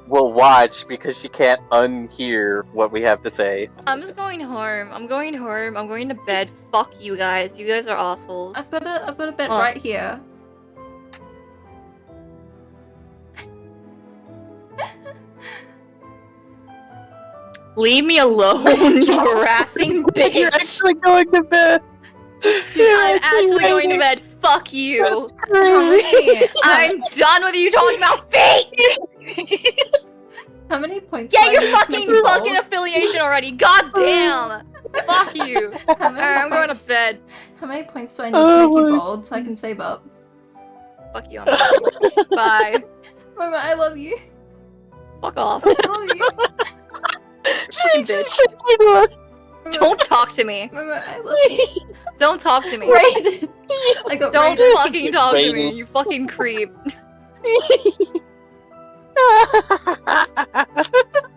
will watch because she can't unhear what we have to say. I'm just going home. I'm going home. I'm going to bed. Fuck you guys. You guys are assholes. I've got a bed right here. Leave me alone, you harassing bitch. You're actually going to bed. I'm actually going to bed. Fuck you. I'm done with you talking about feet. How many points? Get do I your need to make it fucking bold? affiliation already. God damn. Fuck you. How many Alright, I'm going to points- bed. How many points do I need to make you bold so I can save up? Fuck you. I'm done. Bye. Mama, I love you. Fuck off. I love you. Fucking bitch. Mama, Don't talk to me. Mama, I love you. Don't talk to me. Raiden. I got Don't raided. fucking talk to me, Raiden. you fucking creep.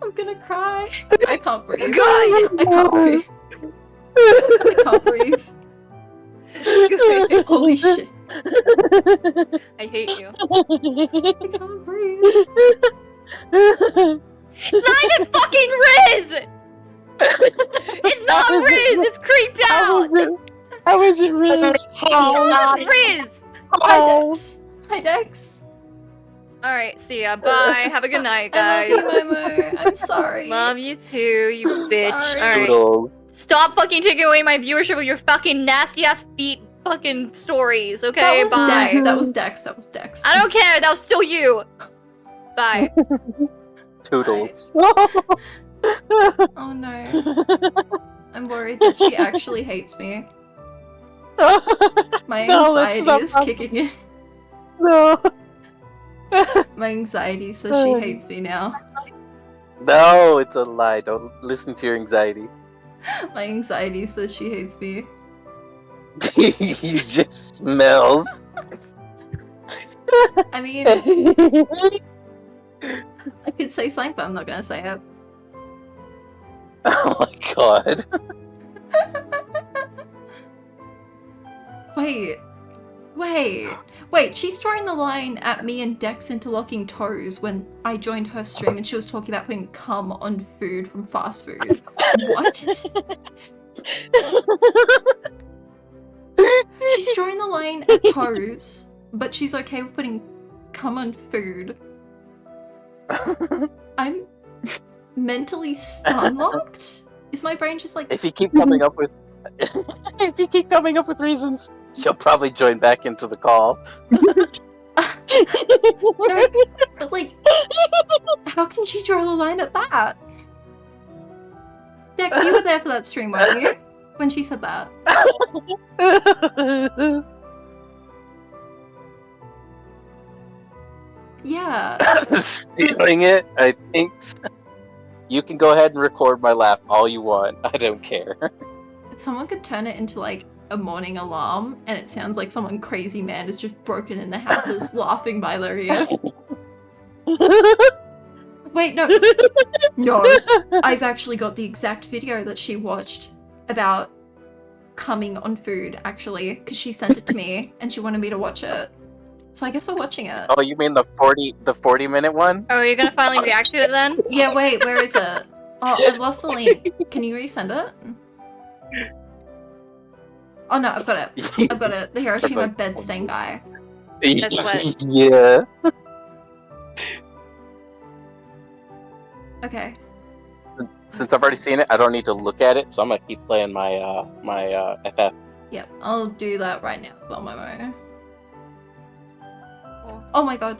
I'm gonna cry. I can't breathe. God. I can't breathe. I can't breathe. Holy shit. I hate you. I can't breathe. It's not even fucking Riz! It's not How is Riz! it- It's creeped How out! is it? How is it, Riz? How is it Riz? Hi, Dex. Hi, Dex. Alright, see ya. Bye. Have a good night, I guys. love you, Momo. I'm sorry. Love you too, you I'm bitch. sorry. Alright. Doodles. Stop fucking taking away my viewership with your fucking nasty ass feet fucking stories, okay? That was Bye. Dex. That was Dex. That was Dex. I don't care, that was still you. Bye. Toodles. Oh no. I'm worried that she actually hates me. My No, that's anxiety not is possible. kicking in. No. My anxiety says she hates me now. No, it's a lie. Don't listen to your anxiety. My anxiety says she hates me. You just smells. I mean, I could say something, but I'm not gonna say it. Oh my god. Wait, she's drawing the line at me and Dex interlocking toes when I joined her stream and she was talking about putting cum on food from fast food. What? She's drawing the line at toes, but she's okay with putting cum on food. I'm mentally stunlocked? Is my brain just like... If you keep coming up with reasons, she'll probably join back into the call. No, but like, how can she draw the line at that? Dex, you were there for that stream, weren't you? When she said that. Yeah. Stealing it, I think. You can go ahead and record my laugh all you want. I don't care. Someone could turn it into like a morning alarm and it sounds like someone crazy man has just broken in the houses laughing by their ear. Wait, no. No. I've actually got the exact video that she watched about coming on food, actually, because she sent it to me and she wanted me to watch it. So I guess we're watching it. Oh, you mean the 40-minute one? Oh, are you gonna finally react to it then? Yeah, wait, where is it? Oh, I've lost the link. Can you resend it? Oh no, I've got it. I've got it. The Hiroshima bed stain guy. That's what- Yeah. Okay. Since I've already seen it, I don't need to look at it, so I'm gonna keep playing my FF. Yep, I'll do that right now as well, Momo. Cool. Oh my god.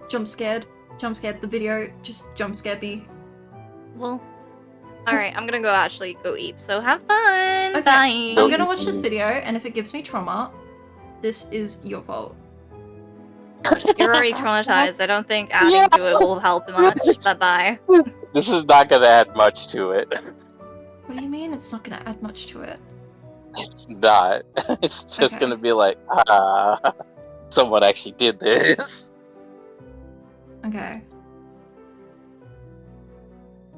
Jump scared. Jump scared. The video just jump scared me. Well, alright, I'm gonna go actually go eat, so have fun! Okay, Bye! I'm gonna watch this video, and if it gives me trauma, this is your fault. You're already traumatized, I don't think adding to it will help much. Bye-bye. This is not gonna add much to it. What do you mean it's not gonna add much to it? It's not. It's just Okay. gonna be like, someone actually did this. Okay.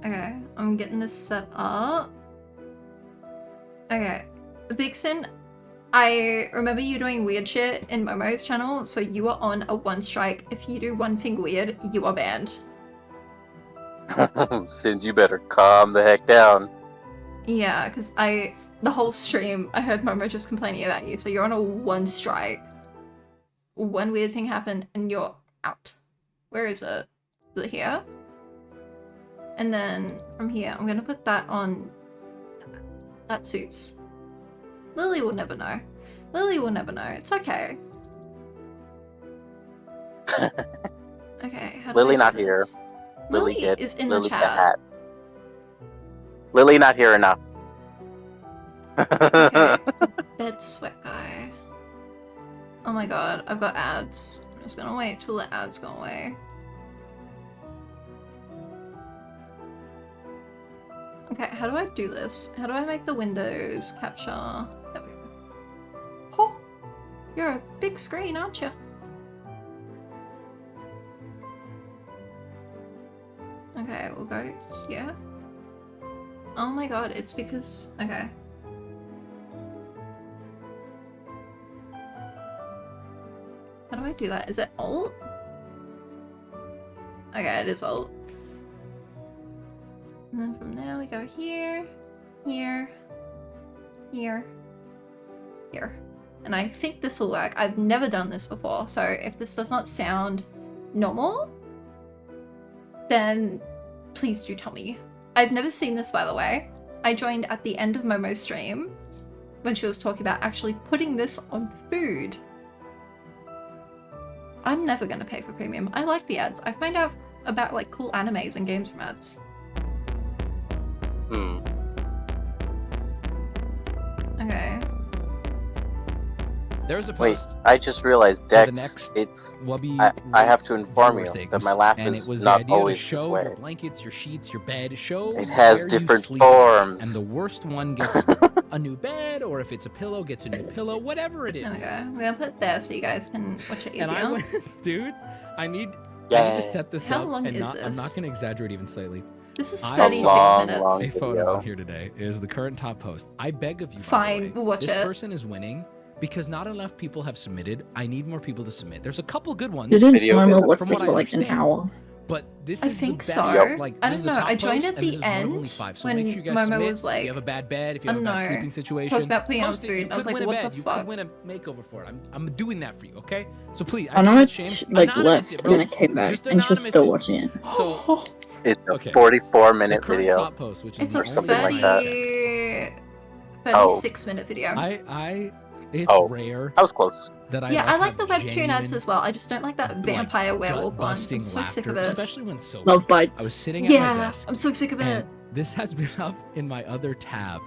Okay, I'm getting this set up. Okay. Vixen, I remember you doing weird shit in Momo's channel, so you are on a one strike. If you do one thing weird, you are banned. Since you better calm the heck down. Yeah, because the whole stream, I heard Momo just complaining about you, so you're on a 1 strike. One weird thing happened, and you're out. Where is it? Is it here? And then from here, I'm gonna put that on. That suits. Lily will never know. Lily will never know. It's okay. Okay, how do Lily I do not this? here. Lily hit. is in Lily the chat. hat. Lily not here enough. Okay, bed sweat guy. Oh my god, I've got ads. I'm just gonna wait till the ads go away. Okay, how do I do this? How do I make the windows capture? There we go. Oh, you're a big screen, aren't you? Okay, we'll go here. Oh my god, it's because... Okay. How do I do that? Is it Alt? Okay, it is Alt. And then from there we go here, here, here, here. And I think this will work. I've never done this before, so if this does not sound normal, then please do tell me. I've never seen this, by the way. I joined at the end of Momo's stream when she was talking about actually putting this on food. I'm never gonna pay for premium. I like the ads. I find out about like cool animes and games from ads. Okay. There's a post. Wait, I just realized, Dex, I have to inform you that my laugh is not always this way. Your blankets, your sheets, your bed. Show it has where different you sleep, forms. and the worst one gets a new bed, or if it's a pillow, gets a new pillow. Whatever it is. There we go. We're gonna put it there so you guys can watch it easier. And I went, dude, I need to set this How up. long and is I'm this? not gonna exaggerate even slightly. This is I 36 long, minutes. long A photo video. on here today is the current top post. I beg of you, by Fine, the way, we'll watch this it. person is winning because not enough people have submitted. I need more people to submit. There's a couple good ones. Didn't video Momo is look from for what I like an understand. hour? But this I is think the so. best. Yep. Like, I this is don't the know. top I joined post, at and the this is one of only end 5. So when make sure you guys Momo submit. was like, if you have a bad bed, if you I have a don't bad know, sleeping situation, talked about putting on post it. food, You and I was could like, win a what bed. the You fuck? could win a makeover for it. I'm doing that for you, okay? So please, I know I it shame. like Anonymous left it, and bro. then it came back Just and she was anonymous still it. watching it. So It's a okay. 44-minute The current video. top post, which is It's the a only something one like I that. checked. 36-minute video. It's Oh. rare I was close. that I Yeah, I like have the webtoon genuine, ads as well. I just don't like that vampire werewolf one. gut-busting I'm so sick of laughter, it. especially when sober. Love bites. I was sitting at my Yeah, desk. I'm so sick of And it. this has been up in my other tab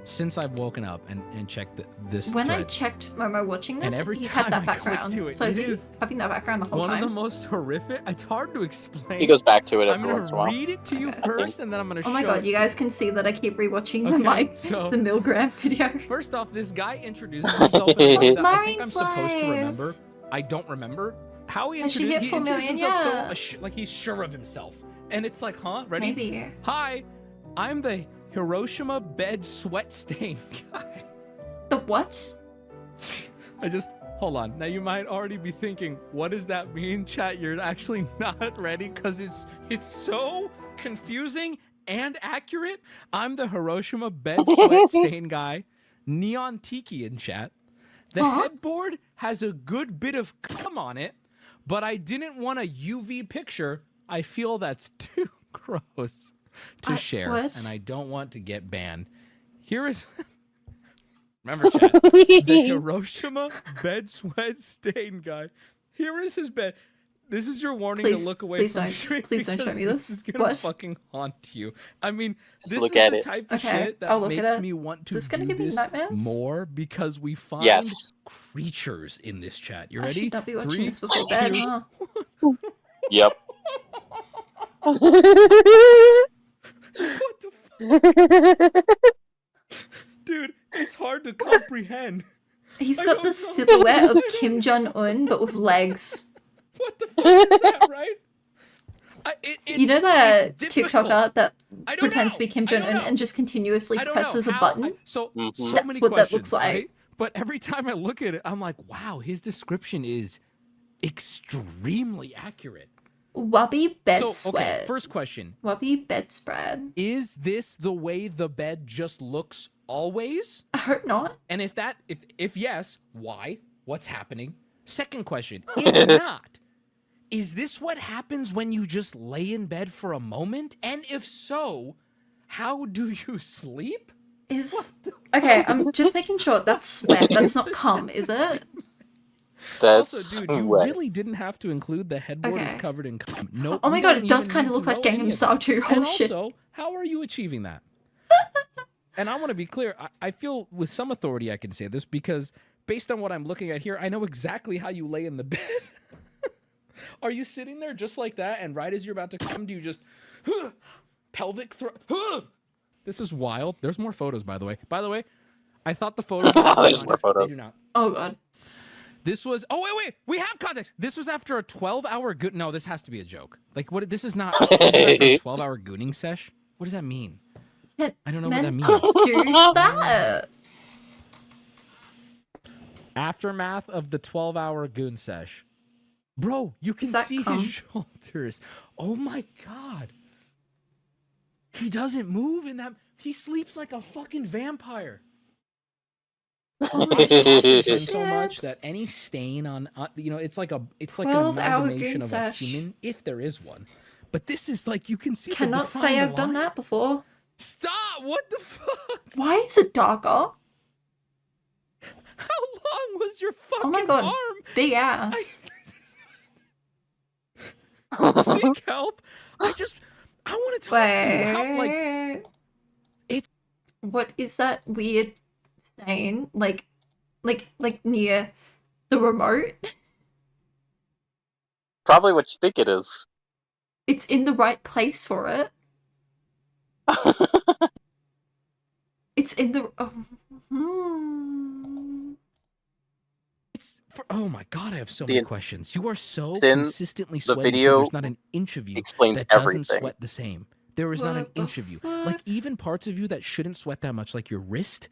since I've woken up and checked this When I thread. checked Momo watching And this, every he had time that I click background. to it, So is it he is having that background the whole One time? of the most horrific. It's hard to explain. He goes back to it I'm every once in a gonna while. read it to you Okay. first, and then I'm gonna. Oh my show god, it you to guys can see that I keep rewatching the Okay, so- the Milgram video. First off, this guy introduces himself in a way that I think I'm Marine's supposed to life. remember. I don't remember how he Has she introduced. hit He 4 introduced million himself yet? so like he's sure of himself, and it's like, huh? Ready? Maybe. Hi, I'm the Hiroshima bed sweat stain guy. The what? I just hold on. Now you might already be thinking, what does that mean, chat? You're actually not ready because it's so confusing and accurate. I'm the Hiroshima bed sweat stain guy. Neon Tiki in chat. The Huh? headboard has a good bit of cum on it, but I didn't want a UV picture. I feel that's too gross to share, what? and I don't want to get banned. Here is. Remember, chat. The Hiroshima bed sweat stain guy. Here is his bed. This is your warning Please- to look away please from don't- stream please don't show because me this. is gonna What? fucking haunt you. I mean, Just this look is at the it. type of Okay, shit I'll that look at makes it. me want to this gonna do give me this nightmares? more because we find Yes. creatures in this chat. You I ready? should not be watching 3, this before bed, 2, huh? Yep. What the fuck? Dude, it's hard to comprehend. He's I got don't the know. silhouette of Kim Jong-un, but with legs. What the fuck is that, right? You know that it's difficult. TikToker that I don't pretends know. to be Kim I don't Jong-un know. and just continuously I don't know presses a how button? so Mhm. so That's many what that questions, looks like. right? But every time I look at it, I'm like, wow, his description is extremely accurate. Wubby bed So, sweat. okay, first question. Wubby bedspread. Is this the way the bed just looks always? I hope not. And if yes, why? What's happening? Second question. If not, is this what happens when you just lay in bed for a moment? And if so, how do you sleep? Okay, I'm just making sure that's sweat. That's not cum, is it? That's Also, dude, you wet. really didn't have to include the headboard is Okay. covered in cum. Nope. Oh my you god, don't it does even kind need of look to like know any Gangnam of Style that. too. And Holy shit. also, how are you achieving that? And I want to be clear. I feel with some authority I can say this because based on what I'm looking at here, I know exactly how you lay in the bed. Are you sitting there just like that, and right as you're about to come, do you just pelvic thrust? This is wild. There's more photos, by the way. By the way, I thought the photos. There's more photos. They do not. Oh god. This was. Oh wait. We have context. This was after a 12-hour. No, this has to be a joke. Like what? This is not. This is after a 12-hour gooning sesh. What does that mean? I don't know what that means. Do that. Aftermath of the 12-hour goon sesh. Bro, you can Is that see cum? his shoulders. Oh my god. He doesn't move in that. He sleeps like a fucking vampire. Holy So much shit. that any stain on, it's like an 12-hour amalgamation goon of sesh. a human, if there is one. But this is like you can see. Cannot say I've done that before. Stop! What the fuck? Why is it darker? How long was your fucking Oh my god. arm? Big ass. Seek help. I want to talk to you. How, like, Wait. it's- What is that weird stain? Like near the remote? Probably what you think it is. It's in the right place for it. It's in the. Oh my god, I have so The- many questions. You are so it's in consistently the sweating. video There's not an inch of you explains that doesn't everything. sweat the same. There is not an What the inch of you. Like fuck? even parts of you that shouldn't sweat that much, like your wrist.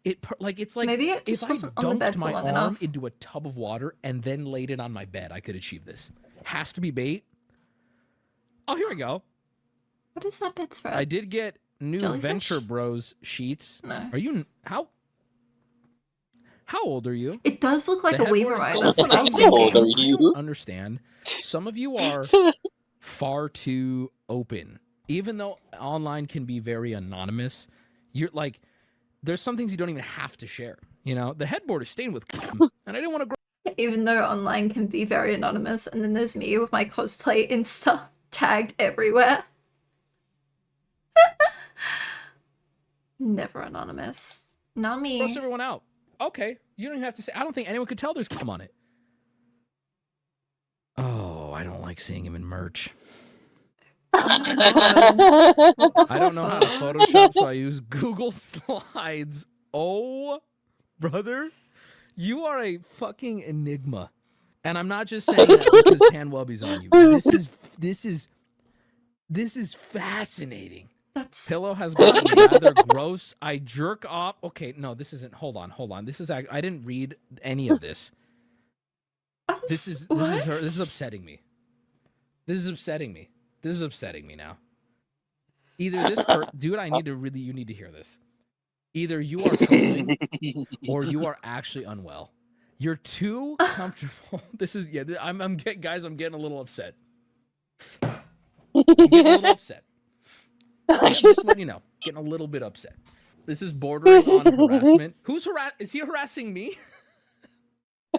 It's like Maybe it if just I wasn't on the bed dunked for my long arm enough. into a tub of water and then laid it on my bed, I could achieve this. Has to be bait. Oh, here we go. What is that bedspread? I did get new Jellyfish? Venture Bros sheets. No. Are you how old are you? It does look like The a Weaver headboard is Eye. still That's what I was How old thinking. are you? Understand. Some of you are far too open. Even though online can be very anonymous, you're like, there's some things you don't even have to share. You know, the headboard is stained with cum, and I didn't want to. Even though online can be very anonymous, and then there's me with my cosplay Insta tagged everywhere. Never anonymous. Not me. Gross everyone out. Okay, you don't even have to say. I don't think anyone could tell there's cum on it. Oh, I don't like seeing him in merch. I don't know how to Photoshop, so I use Google Slides. Oh, brother, you are a fucking enigma, and I'm not just saying that because hand wubby's on you. This is fascinating. That's Pillow has gotten rather gross. I jerk off. Okay, no, this isn't. Hold on. This is. I didn't read any of this. This is upsetting me. This is upsetting me now. Either this dude, you need to hear this. Either you are trolling or you are actually unwell. You're too comfortable. This is I'm getting a little upset. I'm getting a little upset. Just letting you know, getting a little bit upset. This is bordering on harassment. Is he harassing me?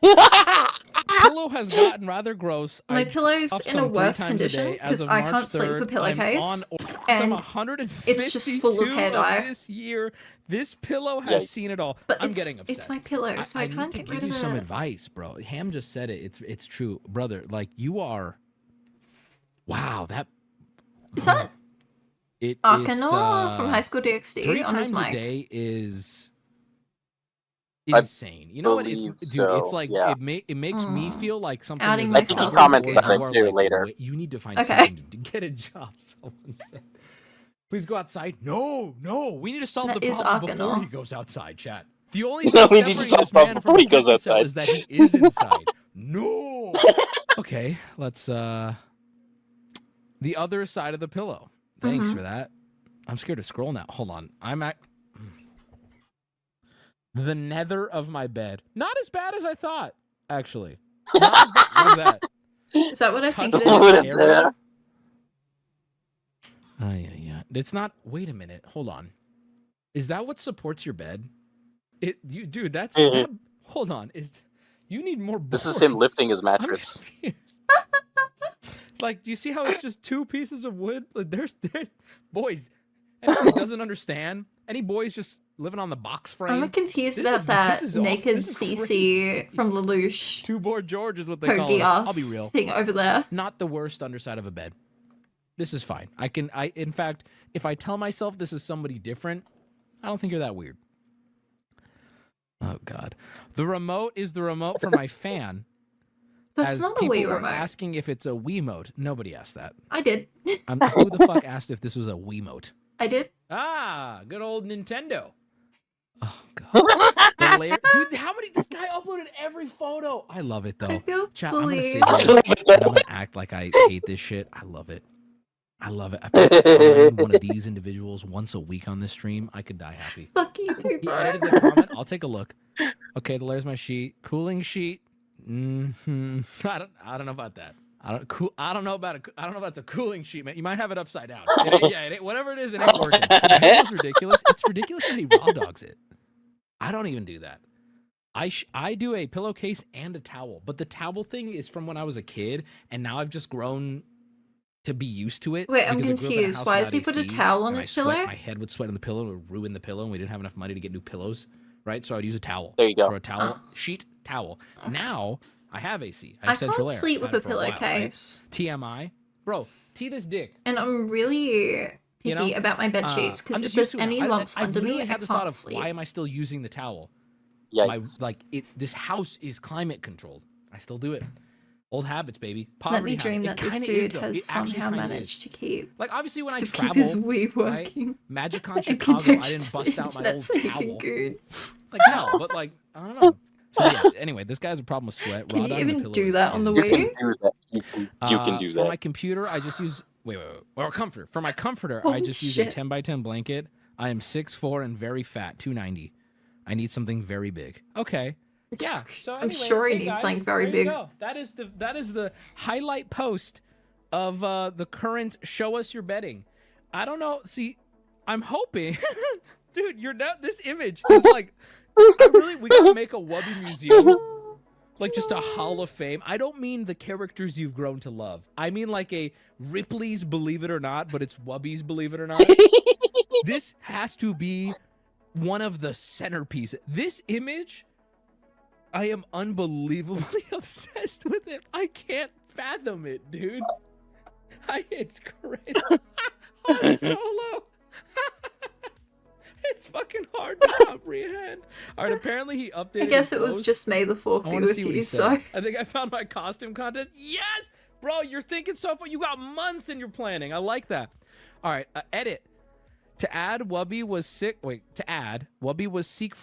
Pillow has gotten rather gross. my pillow's up in some a 3 worse times a condition day. As because of I March can't sleep 3rd, with a pillowcase, I'm and 152 it's just full of hair dye. This year, this pillow has Yikes. seen it all. But I'm it's, getting upset. it's my pillow, so I need can't to get give rid you of some it. advice, bro. Ham just said it. It's true, brother. Like you are. Wow, that Is that it's Arkanoa from High School 3 DxD on his times a mic? day is I insane. You know what? believe It's so, like yeah. it makes me feel like something. Outing is myself I think he is commented good. on it too later. You need to find Okay. something to get a job. Someone said. Please go outside. No, we need to solve That the is problem before Arkanoa. he goes outside, chat. The only No, thing we need to separating solve this the problem man before from he a goes Texas cell outside. is that he is inside. No. Okay, let's The other side of the pillow. Thanks Mhm. for that. I'm scared to scroll now. Hold on. I'm at the nether of my bed. Not as bad as I thought, actually. Not as bad. What was that? Is that what I think it What is? is that? Yeah. It's not. Wait a minute. Hold on. Is that what supports your bed? Dude. That's. That, hold on. You need more boards. This is him lifting his I'm mattress. confused. Like, do you see how it's just 2 pieces of wood? Like, there's boys. Anybody doesn't understand? Any boys just living on the box frame? I'm confused This about is- that this is naked this is CC crazy. from Lelouch 2-board George is what they call pokey it. I'll be ass real. thing over there. Not the worst underside of a bed. This is fine. In fact, if I tell myself this is somebody different, I don't think you're that weird. Oh God. The remote is the remote for my fan. That's as not a people Wii were remote. asking if it's a Wiimote. Nobody asked that. I did. Who the fuck asked if this was a Wiimote? I did. Ah, good old Nintendo. Oh God. The layer, dude, how many? This guy uploaded every photo. I love it I though. feel Chat, I'm gonna bullied. sit here and I'm gonna act like I hate this shit. I love it. I love it. If I could find one of these individuals once a week on this stream, I could die happy. Fuck you too, He bro. edited the comment. I'll take a look. Okay, there's my sheet. Cooling sheet. I don't know about that. I don't know about it's a cooling sheet, man. You might have it upside down. It ain't, whatever it is, it ain't working. You know what's ridiculous? It's ridiculous that he raw dogs it. I don't even do that. I do a pillowcase and a towel, but the towel thing is from when I was a kid, and now I've just grown to be used to it. Wait, I'm because I grew up in a confused. house Why without does he put a AC, towel on and his I sweat- pillow? My head would sweat in the pillow, and it would ruin the pillow, and we didn't have enough money to get new pillows, right? So I'd use a towel. There you go. For a towel, sheet, towel. Now I have AC. I have I central can't air. sleep I've with had a it for while, right? pillowcase. TMI, bro. T this dick. And I'm really picky You know, about my bed sheets I'm because if just there's used to it any now. lumps I under me, literally I had the thought can't of sleep. why am I still using the towel? Yikes. This house is climate controlled. I still do it. Old habits, baby. Let me Poverty dream habit. that It this kinda is, dude though. has It actually somehow kinda managed is. to keep Like obviously when I to travel, keep his Wii right? working. MagicCon and Chicago, I connect didn't to bust the out my internet old so he can towel. goon. Like no, but like I don't know. So yeah. Anyway, this guy has a problem with sweat. Can Raw you dogging the even pillow do is- that on is the You insane. Wii? can do that. You can do For my that. computer, I just use or comforter. For my comforter, I Holy just use a shit. 10x10 blanket. I am 6'4" and very fat, 290. I need something very big. Okay. Yeah. So I'm anyway, sure he hey needs guys, something very there you big. go. That is the highlight post of the current show us your bedding. I don't know. See, I'm hoping, dude. This image is like. We gotta make a Wubby museum. Like just a hall of fame. I don't mean the characters you've grown to love. I mean like a Ripley's Believe It or Not, but it's Wubby's Believe It or Not. This has to be one of the centerpieces. This image, I am unbelievably obsessed with it. I can't fathom it, dude. It's crazy. Han Solo. It's fucking hard to comprehend. All right, apparently he updated. I guess his it was post. just May the 4th I be want to with see what you, he so. said. I think I found my costume contest. Yes, bro, you're thinking so far. You got months in your planning. I like that. All right, edit. To add, Wubby was sick. Wait, to add, Wubby was sick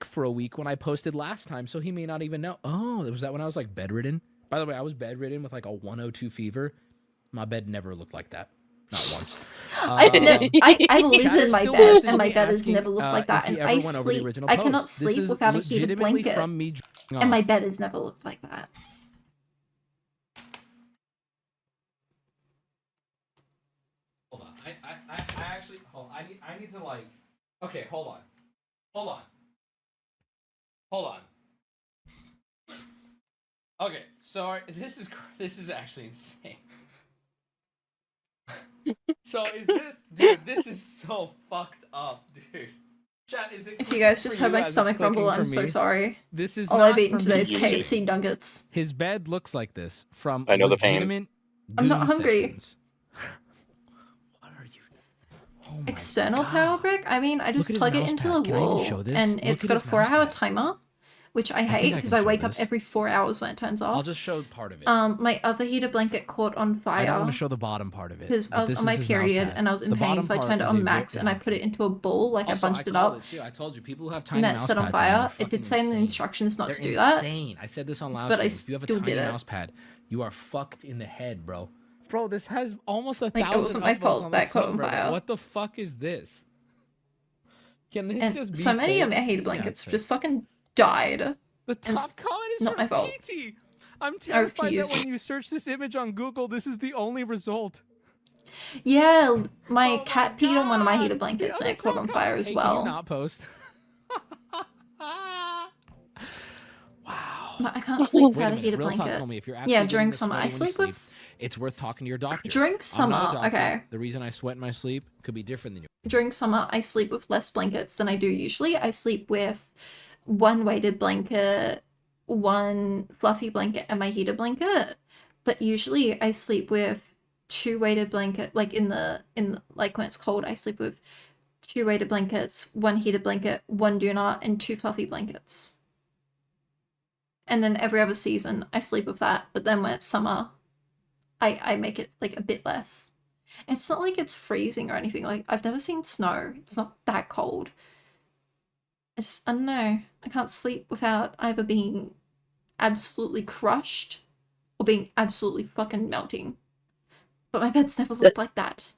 for a week when I posted last time, so he may not even know. Oh, was that when I was like bedridden? By the way, I was bedridden with like a 102 fever. My bed never looked like that. Not once. I live Chat in my still bed, messaged and my me bed has asking, never looked like that. if he And ever I went over the sleep. original I cannot post. This sleep is without a heated legitimately blanket. from me. And my bed has never looked like that. Hold on. I actually hold on. I need to like. Okay, hold on. Okay, so this is actually insane. So is this, dude? This is so fucked up, dude. Chat, is it? If you guys clicking just for heard you my as it's stomach clicking rumble, for I'm so me? sorry. This is All not I've eaten for today me. is KFC nuggets. His bed looks like this from I know the pain. legitimate I'm not goon hungry. sessions. What are you? Oh my External God. power brick? I mean, I just at his plug it mouse into pad. the Can I even wall, show this? and Look it's at got a his mouse 4-hour pad. timer, which I think hate I because can I show wake up this. every 4 hours when it turns I'll off. just show part of it. My other heater blanket caught on I don't want fire to show the bottom part of it. because I but was this on is my his mouse period pad. and I was in The pain, bottom so I part turned it is on a max rip and I down. put it into a bowl, like Also, I bunched it called up, it too. I told you, people who have and tiny that mouse set on pads, fire. man, It they're did say in the fucking instructions not They're to do that. insane. I said this on live But I stream. If you have a still tiny did it. mouse pad, you are fucked in the head, bro. Bro, this has almost 1,000 Like, it wasn't my upvotes fault on the that caught on subreddit. fire. What the fuck is this? Can this And just be so many of fake? my heated Yeah, blankets it's fake. just fucking died. The top comment is not my from fault. TT. I'm terrified that refuse. when you search this image on Google, this is the only result. Yeah, my Oh cat peed on one of my God. heated blankets The and it caught other on top fire comment- as Hey, well. Can you not post? Wow. But I can't sleep Wait a without a minute. heated Real talk, blanket. homie. If you're actually Yeah, getting during this summer. sweaty I when you sleep sleep, with... it's worth talking to your doctor. During I'm summer, not a doctor. okay. The reason I sweat in my sleep could be different than yours. During summer, I sleep with less blankets than I do usually. I sleep with one weighted blanket, one fluffy blanket, and my heated blanket. But usually I sleep with two weighted blanket, like like when it's cold, I sleep with two weighted blankets, one heated blanket, one do not, and two fluffy blankets. And then every other season I sleep with that, but then when it's summer, I make it like a bit less. It's not like it's freezing or anything. Like, I've never seen snow. It's not that cold. I don't know. I can't sleep without either being absolutely crushed or being absolutely fucking melting. But my bed's never looked like that.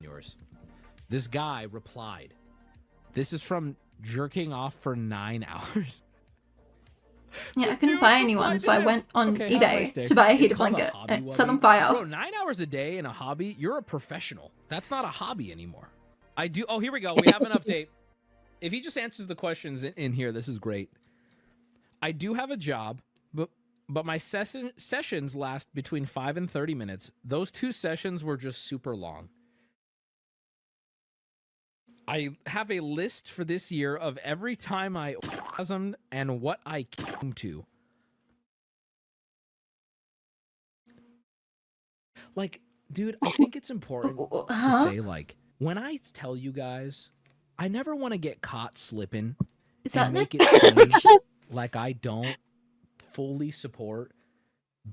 Yours. This guy replied. This is from jerking off for 9 hours. Yeah, I couldn't buy any one, so I went on Okay, have a nice eBay day. to buy a It's heated called a blanket hobby, and it set on Wubby. fire. Bro, 9 hours a day in a hobby, you're a professional. That's not a hobby anymore. I do. Oh, here we go. We have an update. If he just answers the questions in here, this is great. I do have a job, but my sessions last between 5 and 30 minutes. Those 2 sessions were just super long. I have a list for this year of every time I orgasmed and what I came to. Like, dude, I think it's important to say, like, when I tell you guys, I never want to get caught slipping Is that and Nick? make it seem like I don't fully support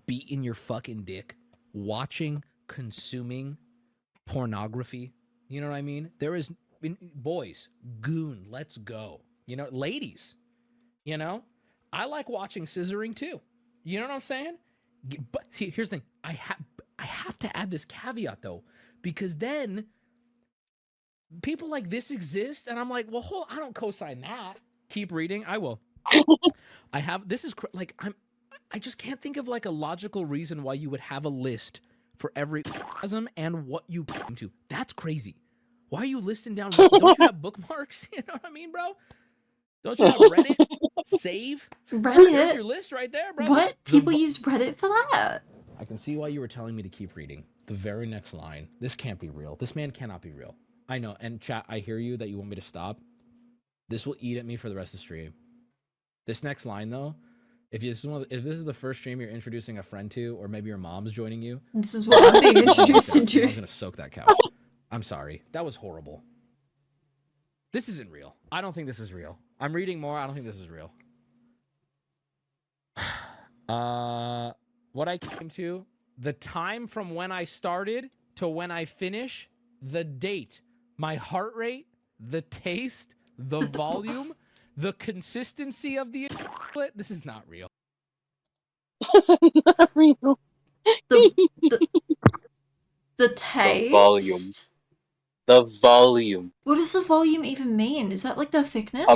beating your fucking dick, watching, consuming pornography. You know what I mean? There is... Boys, goon, let's go. You know, ladies, you know, I like watching scissoring too. You know what I'm saying? But here's the thing. I have to add this caveat though, because then people like this exist, and I'm like, well, hold on, I don't co-sign that. Keep reading. I will. I have. This is like I just can't think of like a logical reason why you would have a list for every orgasm and what you came to. That's crazy. Why are you listing down? Don't you have bookmarks? You know what I mean, bro? Don't you have Reddit? Save? Reddit? There's your list right there, bro. What? People use Reddit for that? I can see why you were telling me to keep reading. The very next line. This can't be real. This man cannot be real. I know. And chat, I hear you that you want me to stop. This will eat at me for the rest of the stream. This next line, though, if this is the first stream you're introducing a friend to, or maybe your mom's joining you. This is what I'm being introduced into. I'm going to soak that couch. I'm sorry. That was horrible. This isn't real. I don't think this is real. I'm reading more. I don't think this is real. What I came to, the time from when I started to when I finish, the date, my heart rate, the taste, the volume, the consistency of the split. This is not real. Not real. The taste? The volume. The volume. What does the volume even mean? Is that like the thickness?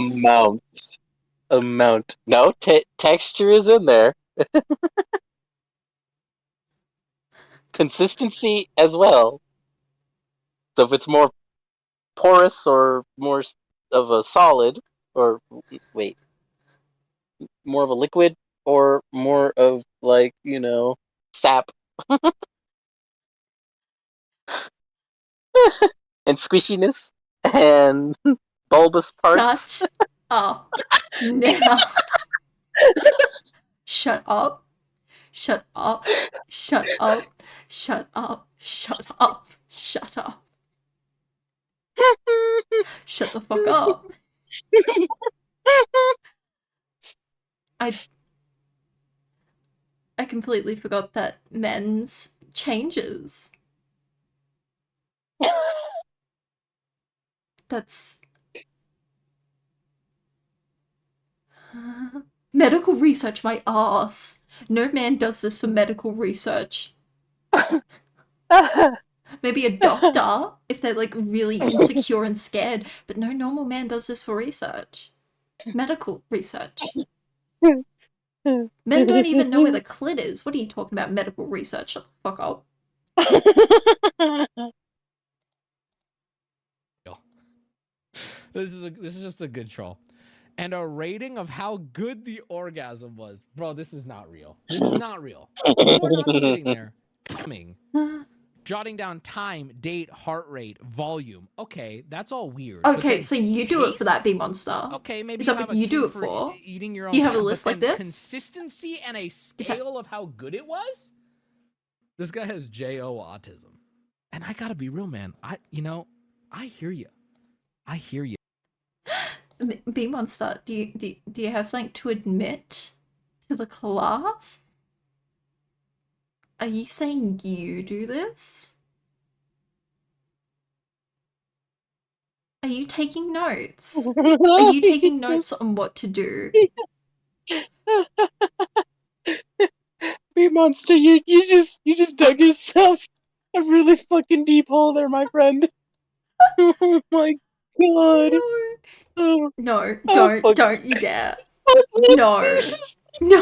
Amount. No, texture is in there. Consistency as well. So if it's more porous or more of a solid, or wait, more of a liquid, or more of like, you know, sap. And squishiness and bulbous parts. Shut up now. Shut up. Shut up. Shut up. Shut up. Shut up. Shut up. Shut the fuck up. I completely forgot that men's changes. That's Medical research, my ass. No man does this for medical research. Maybe a doctor, if they're like really insecure and scared, but no normal man does this for research. Medical research. Men don't even know where the clit is. What are you talking about, medical research? Shut the fuck up. This is just a good troll. And a rating of how good the orgasm was. Bro, this is not real. This is not real. You're not sitting there coming, jotting down time, date, heart rate, volume. Okay, that's all weird. Okay, so you do it for that, B-Monster. Okay, maybe Is that what you do it for? Eating your own. Do you have a cat, list but like then this? Consistency and a scale of how good it was? This guy has J.O. autism. And I gotta be real, man. I hear you. I hear you. B-Monster, do you have something to admit to the class? Are you saying you do this? Are you taking notes? Are you taking notes on what to do? B-Monster, you just dug yourself a really fucking deep hole there, my friend. Oh my god. Oh, No, fuck. don't you dare. No. No.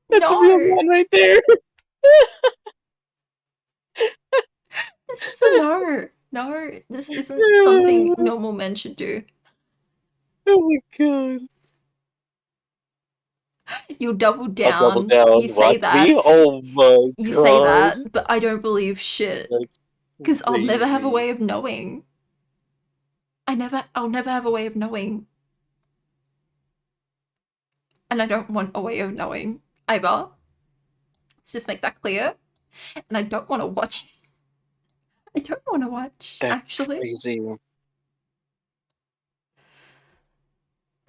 That's a real man right there. This is a no. No, this isn't something normal men should do. Oh my god. You double I'll down. double down. You say Watch that. me? Oh my god. You say that, but I don't believe shit. Because I'll never have a Crazy. way of knowing. I'll never have a way of knowing. And I don't want a way of knowing either. Let's just make that clear. And I don't want to watch. I don't want to watch, That's actually. crazy.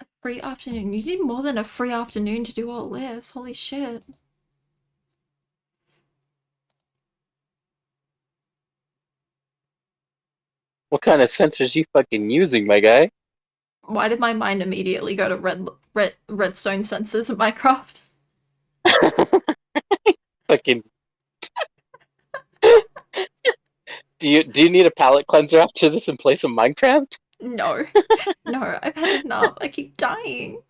A free afternoon. You need more than a free afternoon to do all this. Holy shit. What kind of sensors you fucking using, my guy? Why did my mind immediately go to redstone sensors in Minecraft? Fucking. Do you need a palate cleanser after this and play some Minecraft? No. No, I've had enough. I keep dying.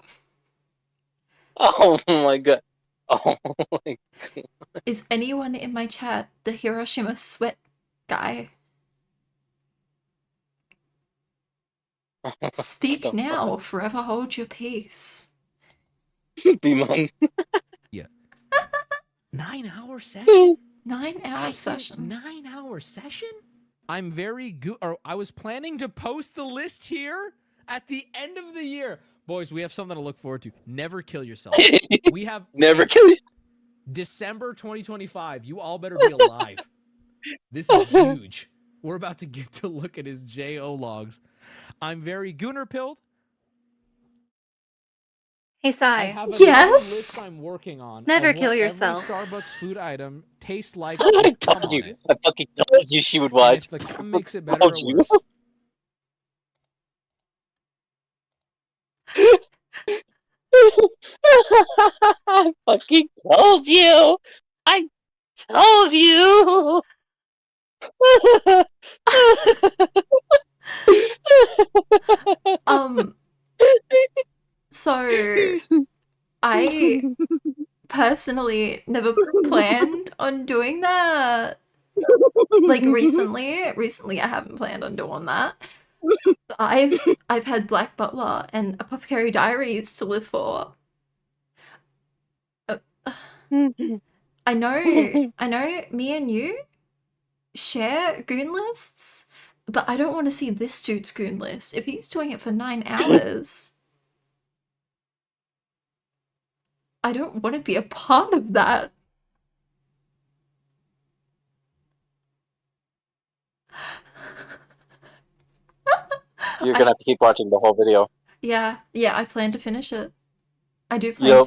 Oh my god. Oh my Is anyone in my chat the Hiroshima sweat guy? Speak the now or forever hold your peace. B-Mon. 9-hour session? 9-hour session. 9-hour session? I'm very good. Or I was planning to post the list here at the end of the year. Boys, we have something to look forward to. Never kill yourself. We have Never kill you. December 2025. You all better be alive. This is huge. We're about to get to look at his JO logs. I'm very Gooner pilled. Hey, I Sai. have a Yes? list I'm working on. Never of what kill yourself. Every Starbucks food item tastes like I with cum told on you. it. I fucking told you she would And watch. if the cum makes it better or Told you. worse. I fucking told you. I told you. So I personally never planned on doing that. Like recently I haven't planned on doing that. I've had Black Butler and Apothecary Diaries to live for. I know me and you share goon lists, but I don't want to see this dude's goon list. If he's doing it for 9 hours, I don't want to be a part of that. You're gonna have to keep watching the whole video. Yeah, I plan to finish it. I do plan.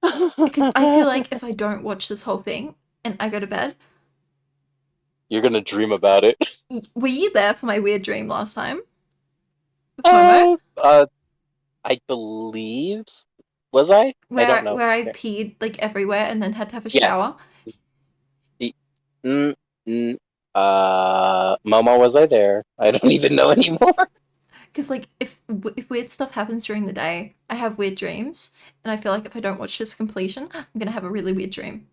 Because I feel like if I don't watch this whole thing and I go to bed... You're gonna dream about it. Were you there for my weird dream last time? Momo? I believe. Was I? I don't know. Where I peed like everywhere and then had to have a Yeah. shower. Momo, was I there? I don't even know anymore. Because like if weird stuff happens during the day, I have weird dreams, and I feel like if I don't watch this completion, I'm gonna have a really weird dream.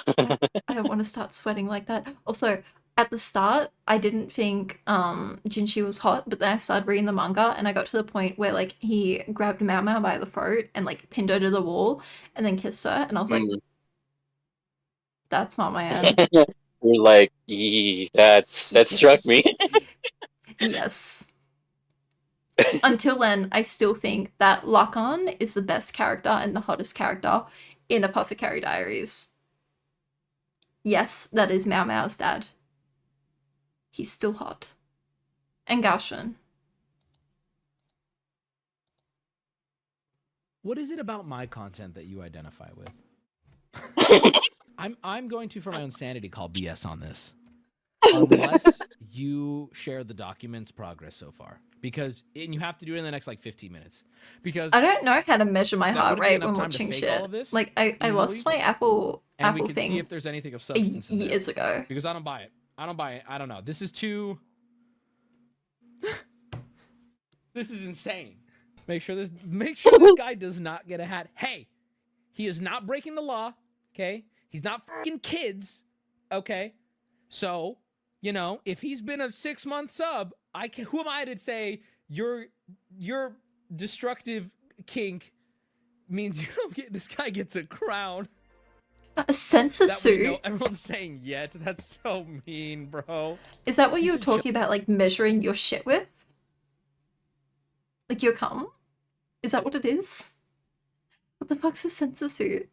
I don't want to start sweating like that. Also, at the start, I didn't think Jinshi was hot, but then I started reading the manga, and I got to the point where like he grabbed Mao Mao by the throat and like pinned her to the wall, and then kissed her, and I was like, "That's not my end." We're like, "Yee, that struck me." Yes. Until then, I still think that Lakan is the best character and the hottest character in Apothecary Diaries. Yes, that is Mao Mao's dad. He's still hot. And Gaoshan. What is it about my content that you identify with? I'm going to, for my own sanity, call BS on this. Unless you share the document's progress so far. And you have to do it in the next like 15 minutes. Because I don't know how to measure my heart rate when enough time to watching fake all shit. of this Like I lost my Apple and we can thing see if there's anything of substance in there. years ago. Because I don't buy it. I don't know. This is too. This is insane. Make sure this guy does not get a hat. Hey, he is not breaking the law. Okay, he's not fucking kids. Okay, so you know if he's been a 6-month sub, who am I to say your destructive kink means you don't get this guy gets a crown? A sensor suit? No, everyone's saying yet. That's so mean, bro. Is that what you were talking about, like measuring your shit with? Like your cum? Is that what it is? What the fuck's a sensor suit?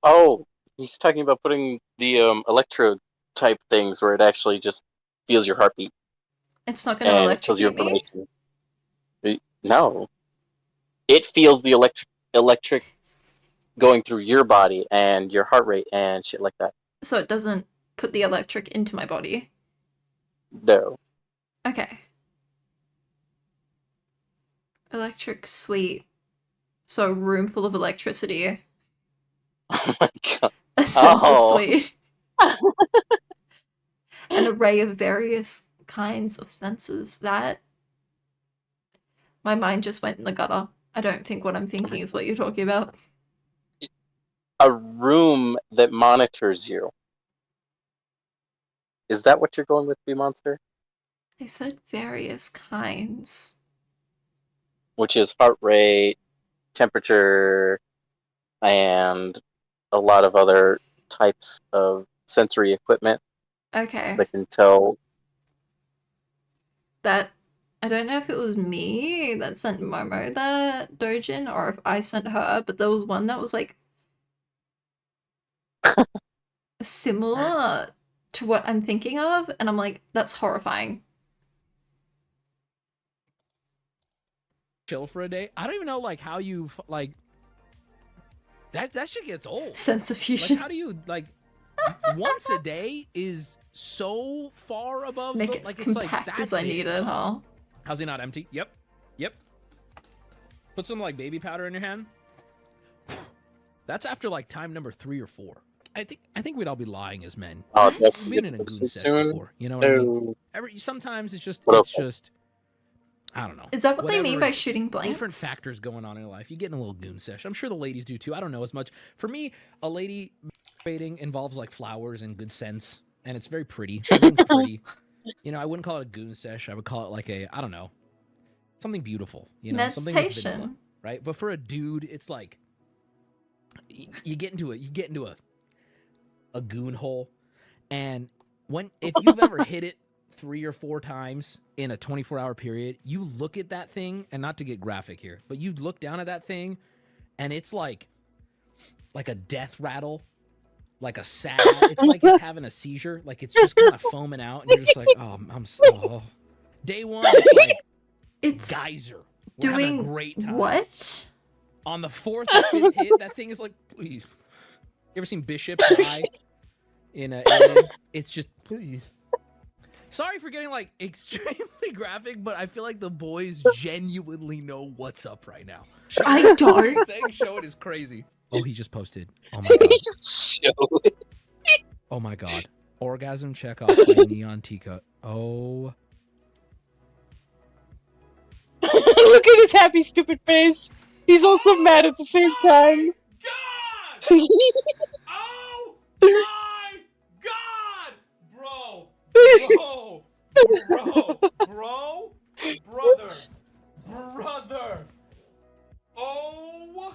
Oh, he's talking about putting the electrode type things where it actually just feels your heartbeat. It's not going to electrocute me? No. It feels the electric going through your body and your heart rate and shit like that. So it doesn't put the electric into my body? No. Okay. Electric sweet. So a room full of electricity. Oh my god. A sensor suite. An array of various kinds of sensors. That... My mind just went in the gutter. I don't think what I'm thinking is what you're talking about. A room that monitors you. Is that what you're going with, B-Monster? They said various kinds. Which is heart rate, temperature, and a lot of other types of sensory equipment. Okay. That can tell. That... I don't know if it was me that sent Momo that dojin or if I sent her, but there was one that was like similar to what I'm thinking of, and I'm like, that's horrifying. Chill for a day. I don't even know like how you like that shit gets old. Sense of fusion. Like, how do you like once a day is so far above Make it as compact as I need it, huh? How's he not empty? Yep. Put some like baby powder in your hand. That's after like time number 3 or 4. I think we'd all be lying as men. Oh, We've been in a goose session before. You know what I mean? Sometimes it's just I don't know. Is that what they mean by shooting blanks? Different factors going on in your life. You get in a little goon sesh. I'm sure the ladies do too. I don't know as much. For me, a lady masturbating involves like flowers and good scents, and it's very pretty. Everything's pretty. You know, I wouldn't call it a goon sesh. I would call it like I don't know, something beautiful. You know, something with vanilla, right? But for a dude, it's like you get into a goon hole, and if you've ever hit it 3 or 4 times in a 24-hour period, you look at that thing, and not to get graphic here, but you look down at that thing, and it's like a death rattle. Like a sad, it's like it's having a seizure, like it's just kind of foaming out, and you're just like, oh, I'm so. Day one, it's like it's geyser. We're doing a great time. What? On the 4th or 5th hit, that thing is like, please. You ever seen Bishop die in a? It's just please. Sorry for getting like extremely graphic, but I feel like the boys genuinely know what's up right now. I don't. Saying show it is crazy. Oh, he just posted. Oh my god. Show it. Oh my god. Orgasm check off by Neon Tika. Oh. Look at his happy, stupid face. He's also mad at the same time. God! Oh my god! Bro! Brother! Oh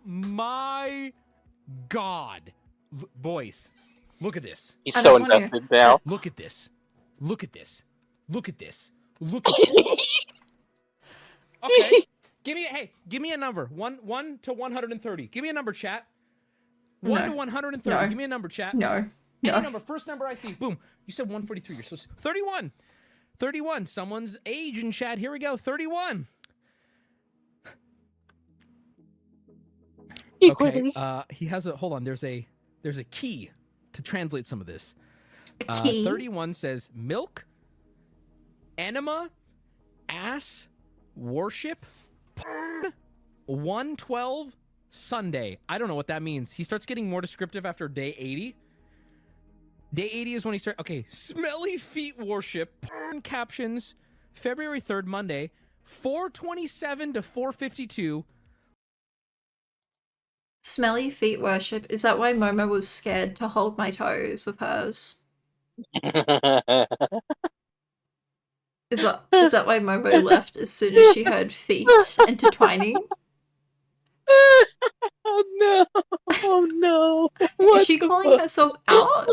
my god. Boys, look at this. He's I so don't wanna- invested now. Look at this. Okay. Give me a number. 1 to 130. Give me a number, chat. 1 No. to 130. No. Give me a number, chat. No. Any No. number. First number I see. Boom. You said 143. You're so 31. 31. Someone's age in chat. Here we go. 31. Okay. He has a hold on. There's a key to translate some of this. Key. 31 says milk, enema, ass, worship, porn, 112, Sunday. I don't know what that means. He starts getting more descriptive after day 80. Day 80 is when he starts. Okay, smelly feet worship, porn captions, February 3rd, Monday, 427 to 452. Smelly feet worship. Is that why Momo was scared to hold my toes with hers? Is that why Momo left as soon as she heard feet intertwining? Oh no! Oh no! Is What she the calling fuck? herself out?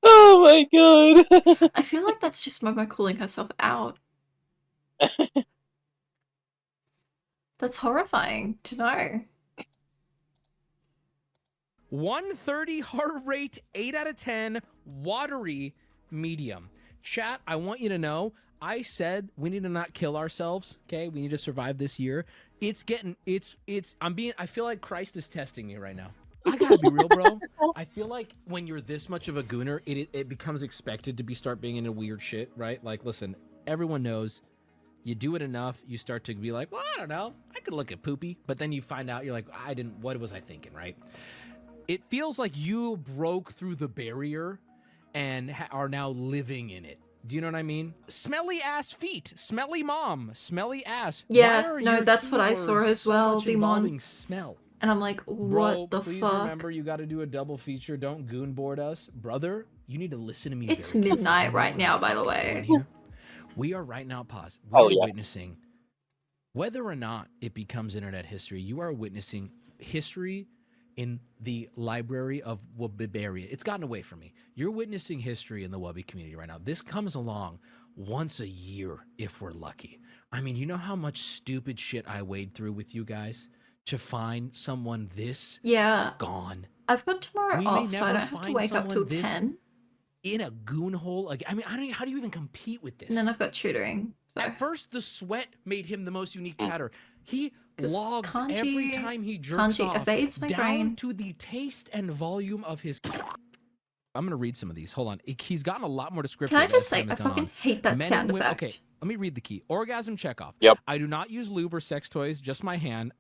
Oh my god! I feel like that's just Momo calling herself out. That's horrifying to know. 130 heart rate, 8 out of 10, watery, medium. Chat, I want you to know, I said we need to not kill ourselves, okay? We need to survive this year. I feel like Christ is testing me right now. I gotta be real, bro. I feel like when you're this much of a gooner, it becomes expected to start being into weird shit, right? Like, listen, everyone knows you do it enough, you start to be like, well, I don't know, I could look at poopy, but then you find out, you're like, what was I thinking, right? It feels like you broke through the barrier and are now living in it. Do you know what I mean? Smelly ass feet, smelly mom, smelly ass. Yeah, no, that's what I saw as well, Bimon. Smell. And I'm like, what the please fuck? Remember, you got to do a double feature. Don't goon board us, brother. You need to listen to me. It's very midnight carefully. right now, by the way. Here. We are right now. Pause. We are yeah. witnessing, whether or not it becomes internet history. You are witnessing history in the library of Wubbibaria. It's gotten away from me. You're witnessing history in the Wubby community right now. This comes along once a year if we're lucky. I mean, you know how much stupid shit I wade through with you guys to find someone this gone. I've got tomorrow We may off, so I never don't have to find wake up till someone this 10. in a goon hole. I mean, how do you even compete with this? And then I've got tutoring. So. At first, the sweat made him the most unique chatter. He 'Cause logs kanji- every time he jerks kanji off evades my down brain. to the taste and volume of his. I'm gonna read some of these. Hold on. He's gotten a lot more descriptive. Can I just as say, time I has gone fucking on. hate that Men sound and women- effect. Okay, let me read the key. Orgasm checkoff. Yep. I do not use lube or sex toys. Just my hand.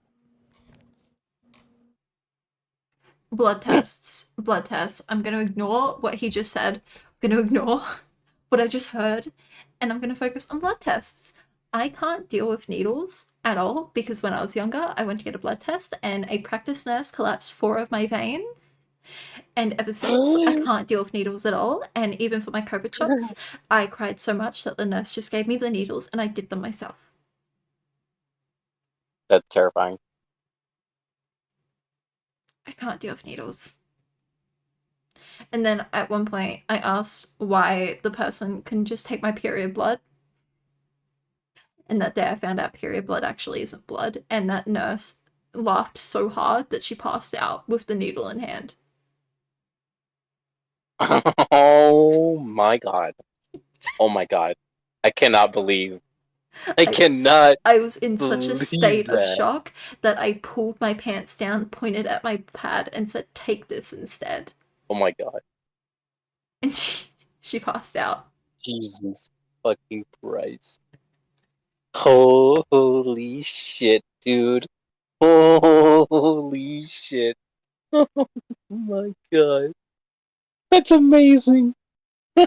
Blood tests. Blood tests. I'm going to ignore what he just said. I'm going to ignore what I just heard. And I'm going to focus on blood tests. I can't deal with needles at all because when I was younger, I went to get a blood test and a practice nurse collapsed 4 of my veins. And ever since, I can't deal with needles at all. And even for my COVID shots, I cried so much that the nurse just gave me the needles and I did them myself. That's terrifying. I can't deal with needles. And then at one point, I asked why the person couldn't just take my period blood. And that day I found out period blood actually isn't blood. And that nurse laughed so hard that she passed out with the needle in hand. Oh my god. Oh my god. I cannot believe I cannot. I was in such a Believe state of that. shock that I pulled my pants down, pointed at my pad, and said, "Take this instead." Oh my god. And she passed out. Jesus fucking Christ. Holy shit, dude. Holy shit. Oh my god. That's amazing. You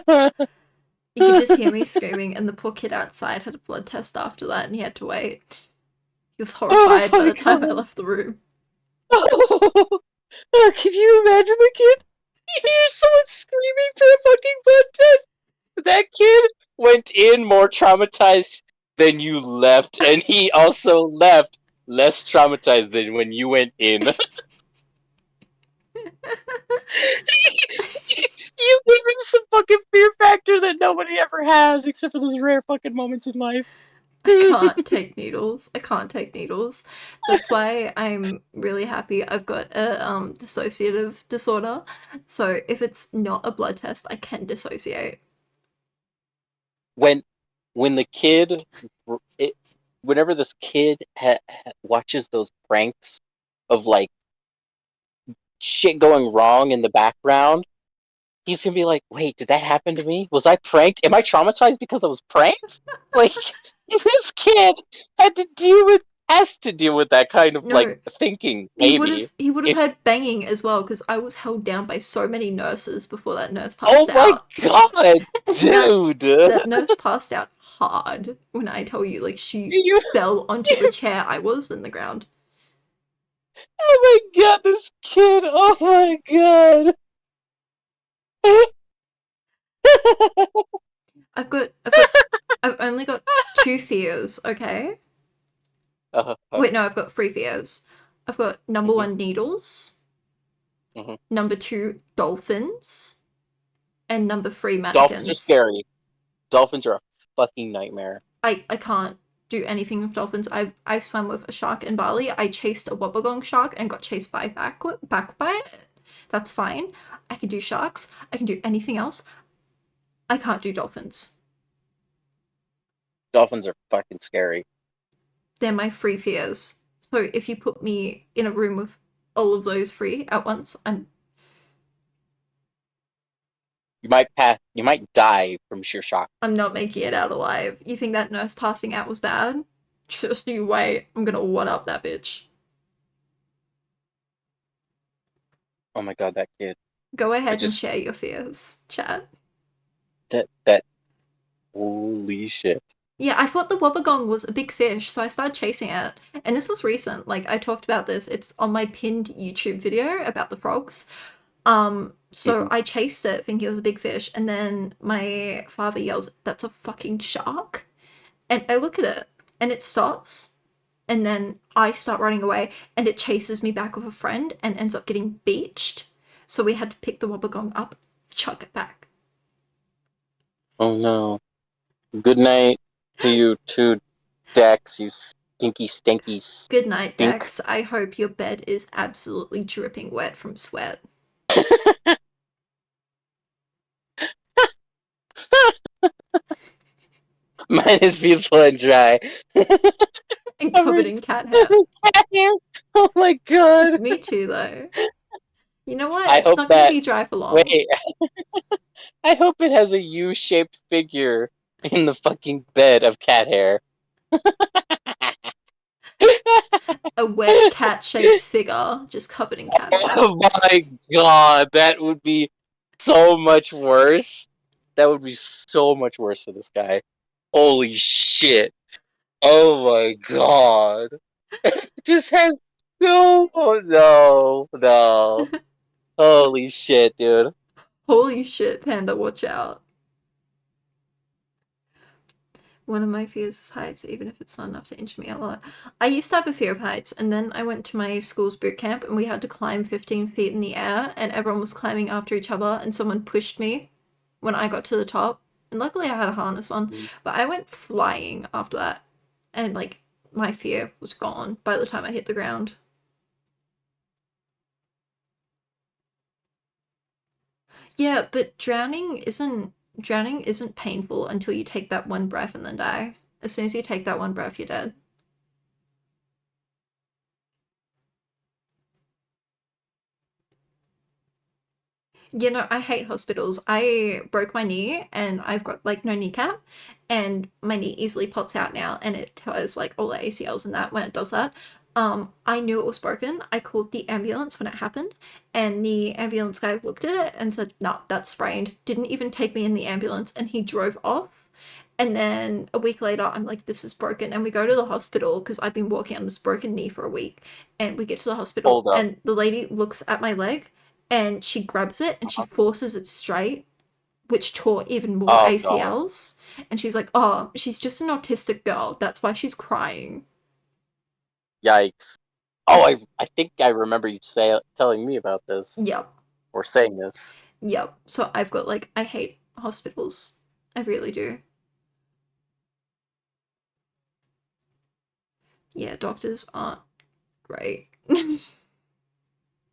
could just hear me screaming, and the poor kid outside had a blood test after that, and he had to wait. He was horrified by the time I left the room. Oh, can you imagine the kid? You hear someone screaming for a fucking blood test? That kid went in more traumatized than you left, and he also left less traumatized than when you went in. You gave him some fucking fear factor that nobody ever has, except for those rare fucking moments in life. I can't take needles. I can't take needles. That's why I'm really happy I've got a dissociative disorder. So if it's not a blood test, I can dissociate. When the kid, whenever this kid watches those pranks of like shit going wrong in the background, he's gonna be like, "Wait, did that happen to me? Was I pranked? Am I traumatized because I was pranked?" Like, this kid has to deal with that kind of No, like thinking. He Maybe. would have If- had banging as well, because I was held down by so many nurses before that nurse Oh passed my out. god, dude! That nurse passed out hard when I tell you, like, she You- fell onto the chair I was in the ground. Oh my god, this kid! Oh my god! I've only got 2 fears, okay? Wait, no, I've got 3 fears. I've got number 1, needles. Mhm. Number 2, dolphins. And number 3, mannequins. Dolphins are scary. Dolphins are a fucking nightmare. I can't do anything with dolphins. I swam with a shark in Bali. I chased a wobbegong shark and got chased back by it. That's fine. I can do sharks. I can do anything else. I can't do dolphins. Dolphins are fucking scary. They're my 3 fears. So if you put me in a room with all of those 3 at once, You might die from sheer shock. I'm not making it out alive. You think that nurse passing out was bad? Just you wait. I'm gonna one-up that bitch. Oh my god, that kid. Go ahead and share your fears, chat. That holy shit. Yeah, I thought the wobbegong was a big fish, so I started chasing it. And this was recent. Like, I talked about this. It's on my pinned YouTube video about the frogs. So I chased it thinking it was a big fish, and then my father yells, "That's a fucking shark!" And I look at it, and it stops, and then I start running away, and it chases me back with a friend, and ends up getting beached. So we had to pick the wobbegong up, chuck it back. Oh no. Good night to you too, Dex, you stinky stinky Good night, stink. Dex. I hope your bed is absolutely dripping wet from sweat. Mine is beautiful and dry. And covered in cat hair. Cat hair. Oh my god. Me too, though. You know what? I It's hope not gonna that- be dry for long. Wait. I hope it has a U-shaped figure in the fucking bed of cat hair. A wet cat-shaped figure, just covered in cat hair. Oh my god, that would be so much worse. That would be so much worse for this guy. Holy shit. Oh my god. It just has no. Oh no. Holy shit, dude. Holy shit, Panda, watch out. One of my fears is heights, even if it's not enough to injure me a lot. I used to have a fear of heights, and then I went to my school's boot camp, and we had to climb 15 feet in the air, and everyone was climbing after each other, and someone pushed me when I got to the top. And luckily I had a harness on, but I went flying after that, and like, my fear was gone by the time I hit the ground. Yeah, but drowning isn't painful until you take that one breath and then die. As soon as you take that one breath, you're dead. You know, I hate hospitals. I broke my knee and I've got like no kneecap, and my knee easily pops out now and it tears like all the ACLs and that when it does that. I knew it was broken. I called the ambulance when it happened, and the ambulance guy looked at it and said, "No, that's sprained." Didn't even take me in the ambulance, and he drove off. And then a week later, I'm like, "This is broken," and we go to the hospital because I've been walking on this broken knee for a week. And we get to the hospital, Hold up. and the lady looks at my leg, and she grabs it and she forces it straight, which tore even more Oh, ACLs. And she's like, "Oh, she's just an autistic girl. That's why she's crying." Yikes. Oh, I think I remember you telling me about this. Yep. Or saying this. Yep. So I've got like, I hate hospitals. I really do. Yeah, doctors aren't great.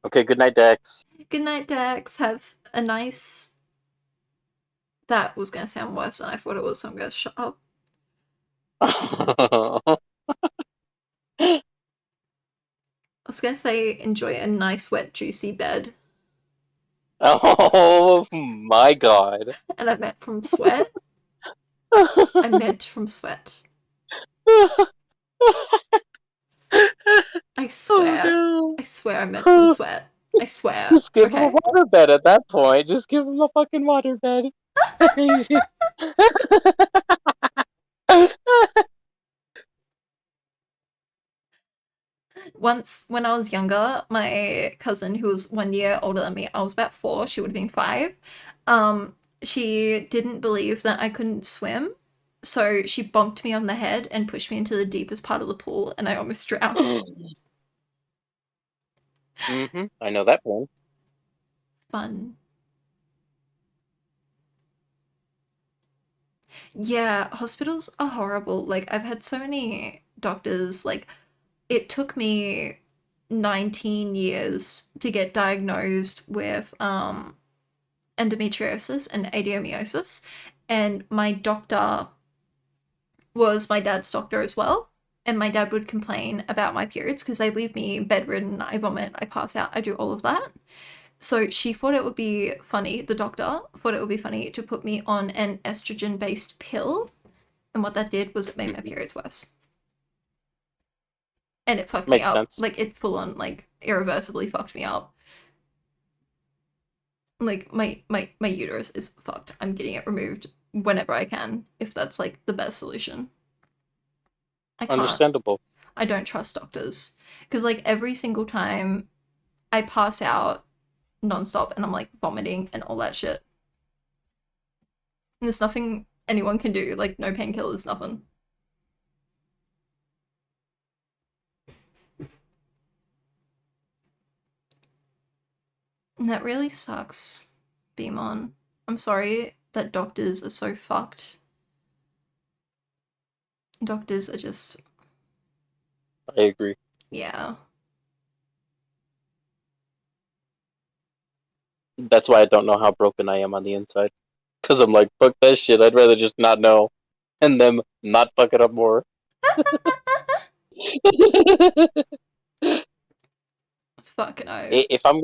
Okay, good night, Dex. Good night, Dex. Have a nice... That was going to sound worse than I thought it was, so I'm going to shut up. I was going to say, enjoy a nice, wet, juicy bed. Oh my god. And I meant from sweat. I meant from sweat. I swear. Oh, no. I swear I meant from sweat. I swear. Just give him Okay. a water bed at that point. Just give him a fucking water bed. Once, when I was younger, my cousin, who was 1 year older than me, I was about 4, she would have been 5, she didn't believe that I couldn't swim, so she bonked me on the head and pushed me into the deepest part of the pool, and I almost drowned. I know that one. Fun. Yeah, hospitals are horrible. Like, I've had so many doctors, like, it took me 19 years to get diagnosed with endometriosis and adenomyosis, and my doctor was my dad's doctor as well, and my dad would complain about my periods because they leave me bedridden, I vomit, I pass out, I do all of that. So she thought it would be funny, the doctor thought it would be funny to put me on an estrogen-based pill, and what that did was it made my periods worse. And it fucked me Makes up. sense. Like, it full-on, like, irreversibly fucked me up. Like, my uterus is fucked. I'm getting it removed whenever I can, if that's, like, the best solution. I can't. Understandable. I don't trust doctors. Because, like, every single time I pass out nonstop and I'm, like, vomiting and all that shit. And there's nothing anyone can do. Like, no painkillers, nothing. And that really sucks, Beamon. I'm sorry that doctors are so fucked. Doctors are just... I agree. Yeah. That's why I don't know how broken I am on the inside. Because I'm like, fuck that shit. I'd rather just not know. And them not fuck it up more. Fucking oath. If I'm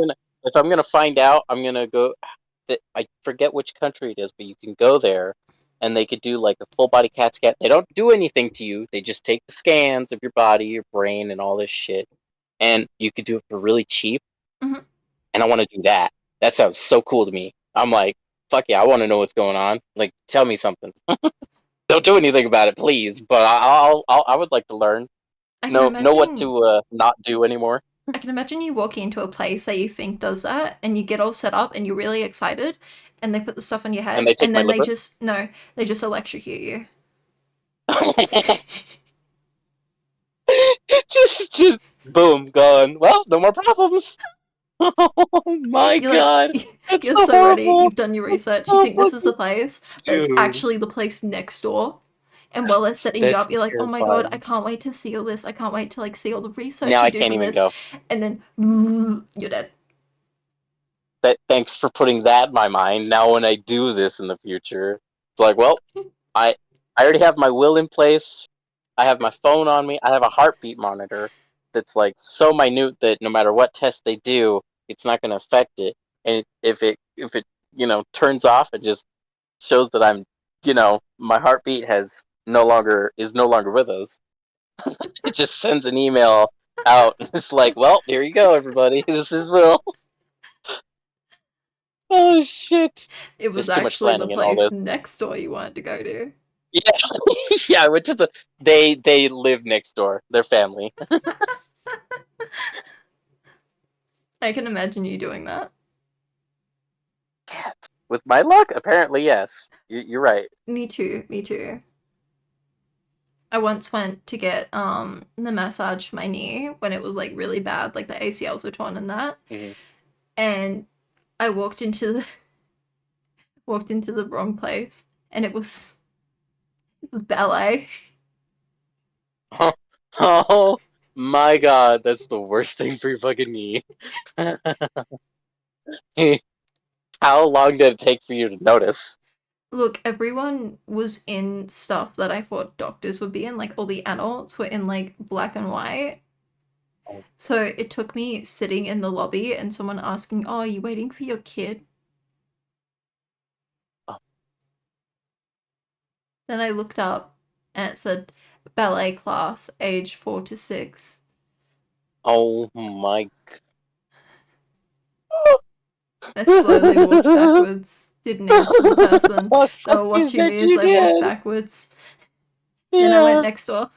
gonna find out, I'm gonna go. I forget which country it is, but you can go there, and they could do like a full body CAT scan. They don't do anything to you. They just take the scans of your body, your brain, and all this shit, and you could do it for really cheap. Mhm. And I want to do that. That sounds so cool to me. I'm like, fuck yeah, I want to know what's going on. Like, tell me something. Don't do anything about it, please. But I would like to learn. I can Know what imagine- to not do anymore. I can imagine you walking into a place that you think does that, and you get all set up, and you're really excited, and they put the stuff on your head, And they take my then they liver? just electrocute you. just boom, gone. Well, no more problems. Oh my You're god. like, That's you're so ready. horrible. You've done your research. You think this is the place, but it's Dude. actually the place next door. And while they're setting you That's up, you're like, oh my god, terrifying. I can't wait to see all this. I can't wait to like see all the research Now you I do can't from even this. go. And then you're dead. Thanks for putting that in my mind. Now when I do this in the future, it's like, well, I already have my will in place. I have my phone on me. I have a heartbeat monitor that's like so minute that no matter what test they do, it's not going to affect it. And if it turns off, it just shows that I'm my heartbeat is no longer with us. It just sends an email out. It's like, well, here you go, everybody. This is Will. Oh shit! It was There's too much actually the planning in all place this. next door you wanted to go to. Yeah, yeah. I went to They live next door. They're family. I can imagine you doing that. With my luck, apparently yes. You're right. Me too. Me too. I once went to get the massage for my knee when it was like really bad, like the ACLs were torn and that. Mhm. And I walked into the wrong place, and it was ballet. Oh my god, that's the worst thing for your fucking knee. How long did it take for you to notice? Look, everyone was in stuff that I thought doctors would be in, like all the adults were in like black and white. Oh. So it took me sitting in the lobby and someone asking, "Oh, are you waiting for your kid?" Oh. Then I looked up and it said ballet class, age 4 to 6. Oh my I slowly walked backwards. Didn't answer the person. They were watching me as I walked backwards. Yeah. Then I went next door.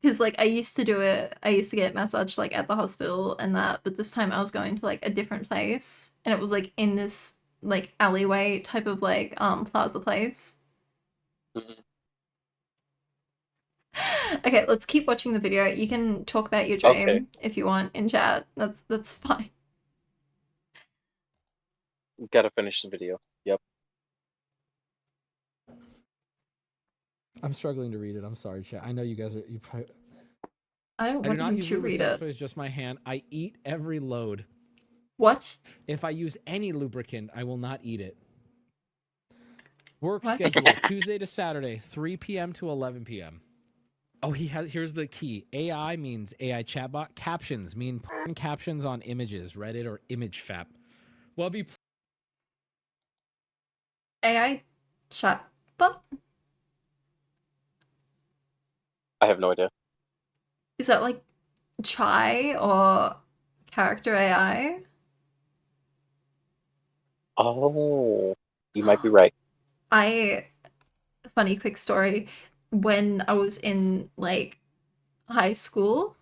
Because, like, I used to get massaged, like, at the hospital and that, but this time I was going to, like, a different place. And it was, like, in this, like, alleyway type of, like, plaza place. Mhm. Okay, let's keep watching the video. You can talk about your dream if you want in chat. That's fine. Gotta finish the video. Yep. I'm struggling to read it. I'm sorry, chat. I know you guys are. I don't I do want not him use to read lubricant, it. it's just my hand. I eat every load. What? If I use any lubricant, I will not eat it. Work What? schedule Tuesday to Saturday, 3 p.m. to 11 p.m. Oh, here's the key. AI means AI chatbot. Captions mean putting captions on images, Reddit or ImageFap. Well, be AI chatbot? I have no idea. Is that like Chai or character AI? Oh, you might be right. Funny quick story. When I was in like high school,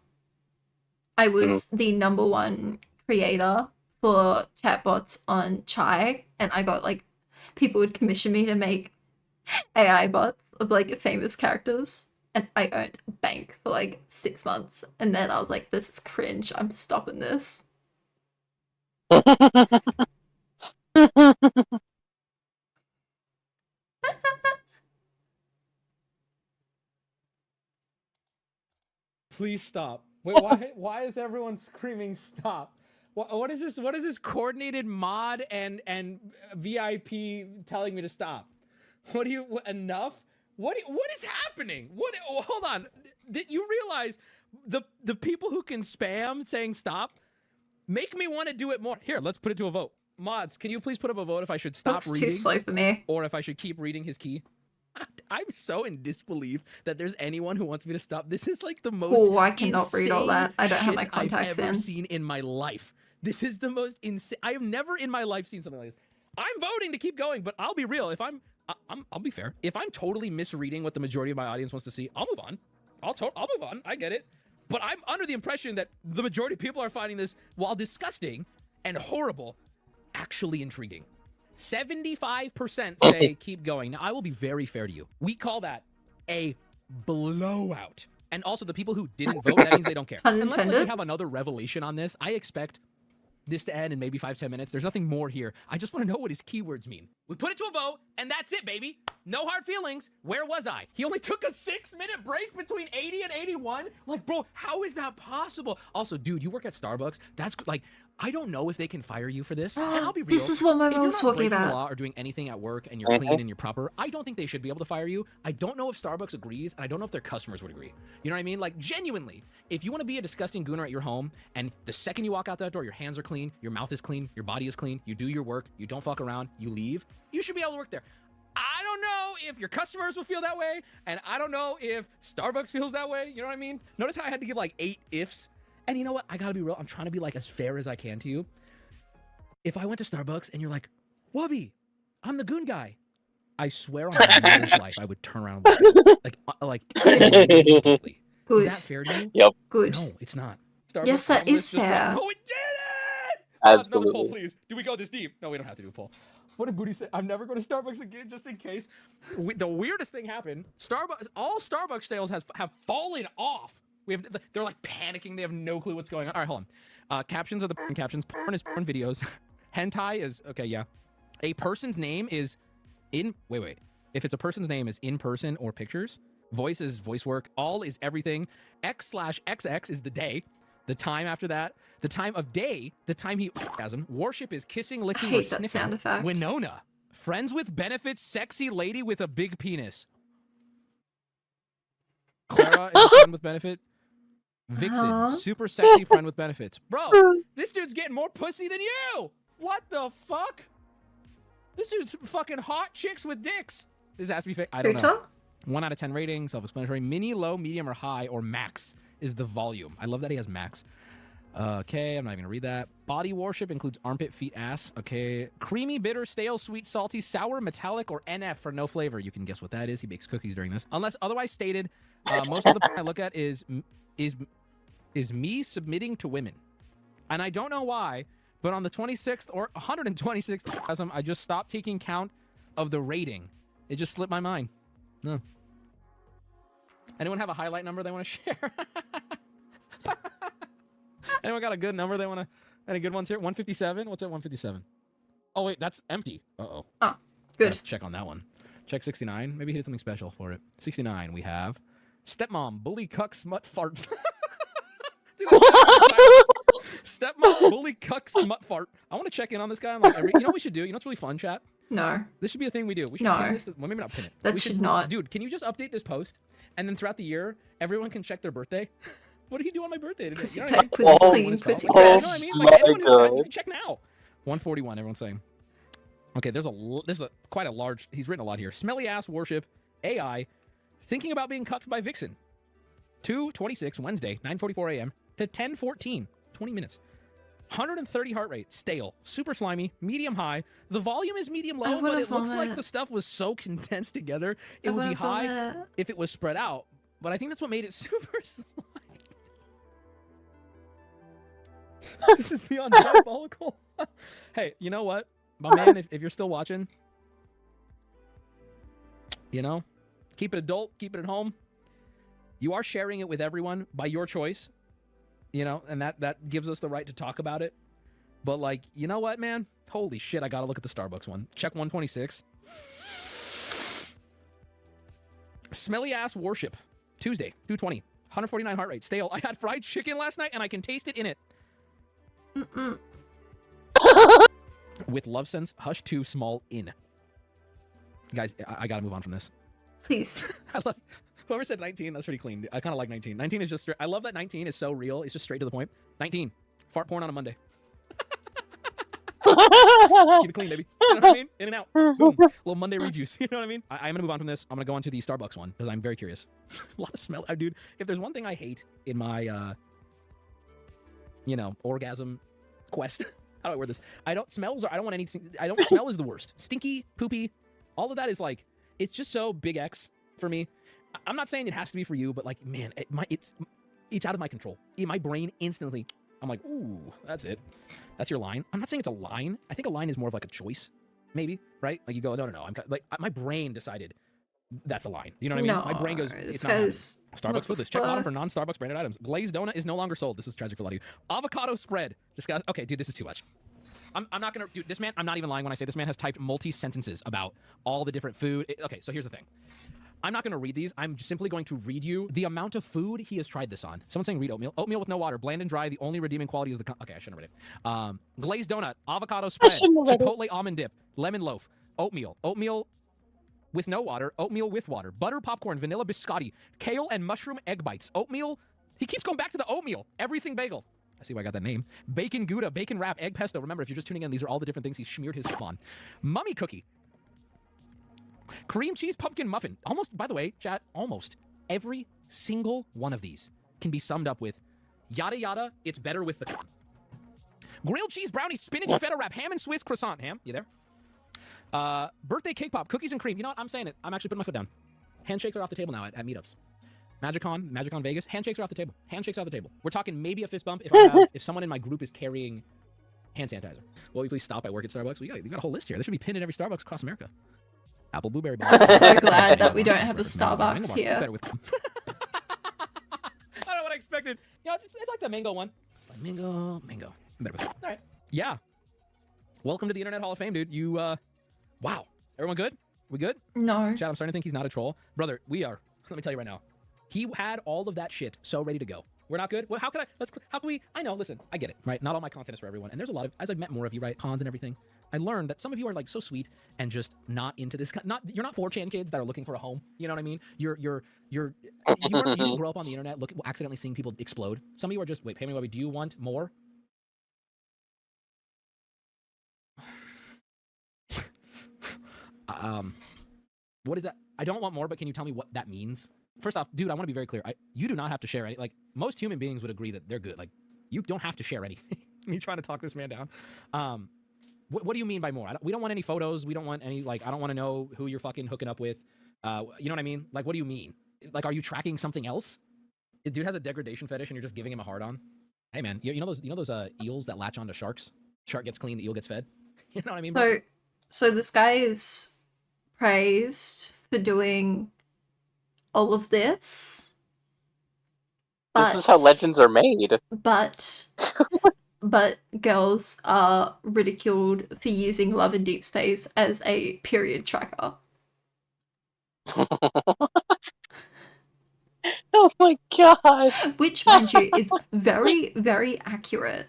I was the #1 creator for chatbots on Chai, and I got like people would commission me to make AI bots of like famous characters. And I earned a bank for like 6 months. And then I was like, this is cringe. I'm stopping this. Please stop. Wait, why is everyone screaming stop? What is this? What is this coordinated mod and VIP telling me to stop? What do you enough? What is happening? Hold on. Did you realize the people who can spam saying stop make me want to do it more? Here, let's put it to a vote. Mods, can you please put up a vote if I should stop Looks reading too slow for me. or if I should keep reading his key? I'm so in disbelief that there's anyone who wants me to stop. This is like the most Oh, I cannot read all that. I don't have my shit contacts I've ever in. seen in my life. This is the most insane. I have never in my life seen something like this. I'm voting to keep going, but I'll be real. If I'll be fair. If I'm totally misreading what the majority of my audience wants to see, I'll move on. I'll move on. I get it. But I'm under the impression that the majority of people are finding this, while disgusting and horrible, actually intriguing. 75% say keep going. Now, I will be very fair to you. We call that a blowout. And also, the people who didn't vote, that means they don't care. Unless like, we have another revelation on this, I expect this to end in maybe 5-10 minutes. There's nothing more here. I just want to know what his keywords mean. We put it to a vote, and that's it, baby. No hard feelings. Where was I? He only took a 6-minute break between 80 and 81? Like, bro, how is that possible? Also, dude, you work at Starbucks? That's like, I don't know if they can fire you for this. And I'll be real. This is what my If mom you're was not talking breaking the about. law or doing anything at work and you're clean and you're proper, I don't think they should be able to fire you. I don't know if Starbucks agrees, and I don't know if their customers would agree. You know what I mean? Like, genuinely, if you want to be a disgusting gooner at your home, and the second you walk out that door, your hands are clean, your mouth is clean, your body is clean, you do your work, you don't fuck around, you leave, you should be able to work there. I don't know if your customers will feel that way, and I don't know if Starbucks feels that way. You know what I mean? Notice how I had to give like 8 ifs. And you know what? I gotta be real. I'm trying to be like as fair as I can to you. If I went to Starbucks and you're like, Wubby, I'm the goon guy, I swear on my mother's life, I would turn around and like immediately. Good. Is that fair to you? Yep. Good. No, it's not. Starbucks Yes, that analysts is just went, fair. no, it didn't! Absolutely. Another poll, please. Do we go this deep? No, we don't have to do a poll. What did Booty say? I'm never going to Starbucks again, just in case. The weirdest thing happened. All Starbucks sales have fallen off. They're like panicking. They have no clue what's going on. All right, hold on. Captions are the porn captions. Porn is porn videos. Hentai is okay. Yeah. A person's name is in. Wait. If it's a person's name is in person or pictures. Voice is voice work. All is everything. X/XX is the day. The time after that, the time of day, the time he orgasm. Worship is kissing, I licking, or hate that sniffing. sound effect. Winona, friends with benefits, sexy lady with a big penis. Clara is a friend with benefit. Vixen, super sexy friend with benefits. Bro, this dude's getting more pussy than you. What the fuck? This dude's fucking hot chicks with dicks. This has to be fake. I don't know. 1 out of 10 rating, self-explanatory. Mini, low, medium, or high, or max is the volume. I love that he has max. Okay, I'm not even gonna read that. Body worship includes armpit, feet, ass. Okay, creamy, bitter, stale, sweet, salty, sour, metallic, or NF for no flavor. You can guess what that is. He bakes cookies during this. Unless otherwise stated, most of the I look at is me submitting to women, and I don't know why, but on the 26th or 126th, I just stopped taking count of the rating. It just slipped my mind. No. Anyone have a highlight number they want to share? Anyone got a good number they want to? Any good ones here? 157. What's at 157? Oh wait, that's empty. Uh-oh. Oh, good. Let's check on that one. Check 69. Maybe he did something special for it. 69. We have stepmom, bully, cuck, smut, fart. Dude, stepmom, bully, cuck, smut, fart. I want to check in on this guy. On like you know what we should do? You know what's really fun, chat? No. This should be a thing we do. We should No. pin this. Well, maybe not pin it. That We should not. Dude, can you just update this post? And then throughout the year, everyone can check their birthday. What did he do on my birthday today? Pussy You know what I mean? pet, pussy Oh, clean, What is pussy called? You know fresh. what I mean? My Like anyone who's God. you can check now. 141. Everyone's saying. Okay, there's a quite a large. He's written a lot here. Smelly ass worship. AI. Thinking about being cucked by Vixen. 2:26 Wednesday, 9:44 a.m. to 10:14. 20 minutes. 130 heart rate. Stale. Super slimy. Medium high. The volume is medium low, but it looks like the stuff was so condensed together. It would be high if it was spread out. But I think that's what made it super slimy. This is beyond diabolical. Hey, you know what? My man, if you're still watching, you know, keep it adult, keep it at home. You are sharing it with everyone by your choice, you know, and that gives us the right to talk about it. But like, you know what, man? Holy shit, I gotta look at the Starbucks one. Check 126. Smelly ass worship. Tuesday, 220. 149 heart rate. Stale. I had fried chicken last night and I can taste it in it. Mm-mm. With love sense, hush 2 small in. Guys, I gotta move on from this. Please. I love whoever said 19. That's pretty clean. I kind of like 19. 19 is just. I love that 19 is so real. It's just straight to the point. 19. Fart porn on a Monday. Keep it clean, baby. You know what I mean? In and out. Boom. Little Monday rejuice. You know what I mean? I'm gonna move on from this. I'm gonna go on to the Starbucks one because I'm very curious. A lot of smell, dude. If there's one thing I hate in my, you know, orgasm quest. How do I word this? I don't want anything. Smell is the worst. Stinky, poopy, all of that is like, it's just so big X for me. I'm not saying it has to be for you, but like, man, it's out of my control. In my brain, instantly, I'm like, ooh, that's it. That's your line. I'm not saying it's a line. I think a line is more of like a choice, maybe, right? Like you go, no. I'm like, my brain decided that's a line. You know what I mean? No, My brain goes, it's not because Starbucks food list. Check bottom for non-Starbucks branded items. Glazed donut is no longer sold. This is tragic for a lot of you. Avocado spread. Just guys. Okay, dude, this is too much. I'm not gonna, dude. This man, I'm not even lying when I say this man has typed multi-sentences about all the different food. Okay, so here's the thing. I'm not going to read these. I'm simply going to read you the amount of food he has tried this on. Someone's saying read oatmeal. Oatmeal with no water, bland and dry. The only redeeming quality is the... Okay, I shouldn't have read it. Glazed donut, avocado spread, chipotle almond dip, lemon loaf, oatmeal, oatmeal with no water, oatmeal with water, butter popcorn, vanilla biscotti, kale and mushroom egg bites, oatmeal. He keeps going back to the oatmeal. Everything bagel. I see why I got that name. Bacon Gouda, bacon wrap, egg pesto. Remember, if you're just tuning in, these are all the different things he's smeared his on. Mummy cookie. Cream cheese pumpkin muffin. Almost, by the way, chat, almost every single one of these can be summed up with yada yada, it's better with the con. Grilled cheese brownie, spinach feta wrap, ham and Swiss croissant. Ham, you there? Birthday cake pop, cookies and cream. You know what? I'm saying it. I'm actually putting my foot down. Handshakes are off the table now at meetups. MagicCon Vegas. Handshakes are off the table. Handshakes are off the table. We're talking maybe a fist bump if someone in my group is carrying hand sanitizer. Will you please stop? I work at Starbucks. We got a whole list here. There should be pinned in every Starbucks across America. Apple blueberry bar. I'm so glad that we don't have a Starbucks here. I don't know what I expected. Yeah, it's like the mango one. Mango. I'm better with it. All right. Yeah. Welcome to the Internet Hall of Fame, dude. You, wow. Everyone good? We good? No. Chad, I'm starting to think he's not a troll. Brother, we are. Let me tell you right now. He had all of that shit so ready to go. We're not good? Well, how can we, I know, listen, I get it, right? Not all my content is for everyone. And there's a lot of, as I've met more of you, right, cons and everything, I learned that some of you are like so sweet and just not into this, you're not 4chan kids that are looking for a home. You know what I mean? You didn't grow up on the internet accidentally seeing people explode. Some of you are just, wait, Pammy Webby, do you want more? What is that? I don't want more, but can you tell me what that means? First off, dude, I want to be very clear. You do not have to share any. Like, most human beings would agree that they're good. Like, you don't have to share anything. Me trying to talk this man down. What do you mean by more? We don't want any photos. We don't want any, like, I don't want to know who you're fucking hooking up with. You know what I mean? Like, what do you mean? Like, are you tracking something else? The dude has a degradation fetish and you're just giving him a hard on. Hey, man, you know those eels that latch onto sharks? Shark gets clean, the eel gets fed. You know what I mean? So this guy is praised for doing all of this. This is how legends are made. But girls are ridiculed for using Love in Deep Space as a period tracker. Oh my god. Which, mind you, is very, very accurate.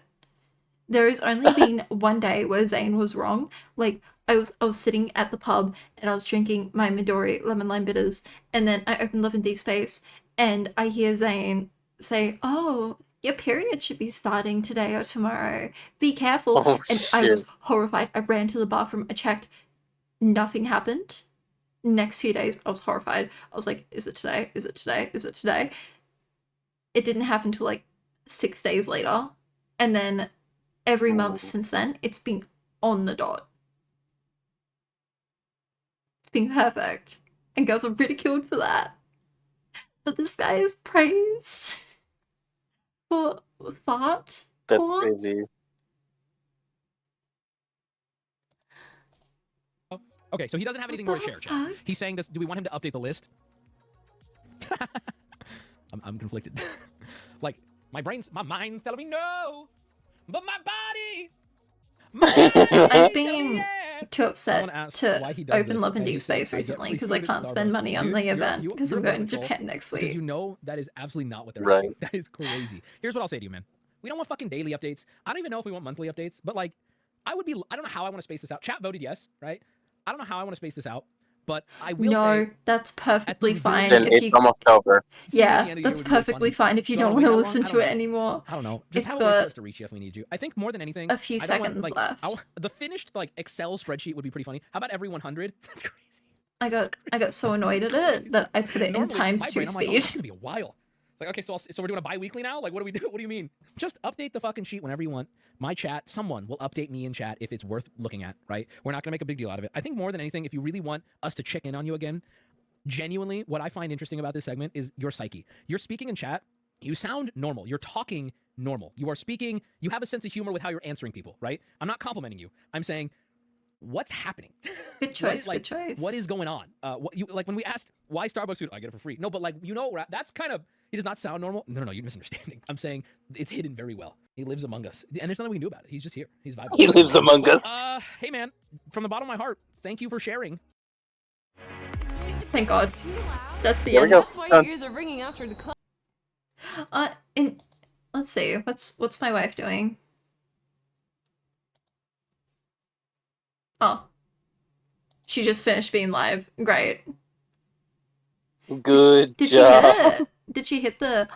There has only been one day where Zane was wrong. Like, I was sitting at the pub and I was drinking my Midori lemon lime bitters, and then I opened Love in Deep Space and I hear Zane say, "Oh, your period should be starting today or tomorrow. Be careful." Oh, and shit. I was horrified. I ran to the bathroom, I checked, nothing happened. Next few days, I was horrified. I was like, is it today? Is it today? Is it today? It didn't happen until like 6 days later. And then every month since then, it's been on the dot. It's been perfect. And girls are ridiculed for that. But this guy is praised for fart That's porn. crazy. Okay, so he doesn't have anything more to share, chat. He's saying this. Do we want him to update the list? I'm conflicted. Like, my mind's telling me no, but my body. I've been too upset to open Love in Deep Space recently because I can't spend money on the event because I'm going to Japan next week. Because you know that is absolutely not what they're asking. That is crazy. Here's what I'll say to you, man. We don't want fucking daily updates. I don't even know if we want monthly updates, but like, I don't know how I want to space this out. Chat voted yes, right? I don't know how I want to space this out, but I will say... No, that's perfectly fine. It's almost over. Yeah, that's perfectly fine if you don't want to listen to it anymore. I don't know. Just it's how got we're to reach you if we need you. I think more than anything... a few seconds left. The finished like Excel spreadsheet would be pretty funny. How about every 100? That's crazy. I got so annoyed at it that I put it in times 2 speed. Like, oh, it's going to be a while. It's like, okay, so we're doing a bi-weekly now? Like, what do we do? What do you mean? Just update the fucking sheet whenever you want. My chat, someone will update me in chat if it's worth looking at, right? We're not going to make a big deal out of it. I think more than anything, if you really want us to check in on you again, genuinely, what I find interesting about this segment is your psyche. You're speaking in chat. You sound normal. You're talking normal. You are speaking. You have a sense of humor with how you're answering people, right? I'm not complimenting you. I'm saying, what's happening? Good choice, good choice. What is going on? Like when we asked why Starbucks food, I get it for free. No, but like, you know, that's kind of, he does not sound normal. No, you're misunderstanding. I'm saying it's hidden very well. He lives among us. And there's nothing we can do about it. He's just here. He's vibing. He lives among us. Hey man, from the bottom of my heart, thank you for sharing. Is the music Thank God. That's the There we end. go. That's why your ears are ringing after the club. Let's see. What's my wife doing? Oh. She just finished being live. Great. Good Did job. she hit it? Did she hit the...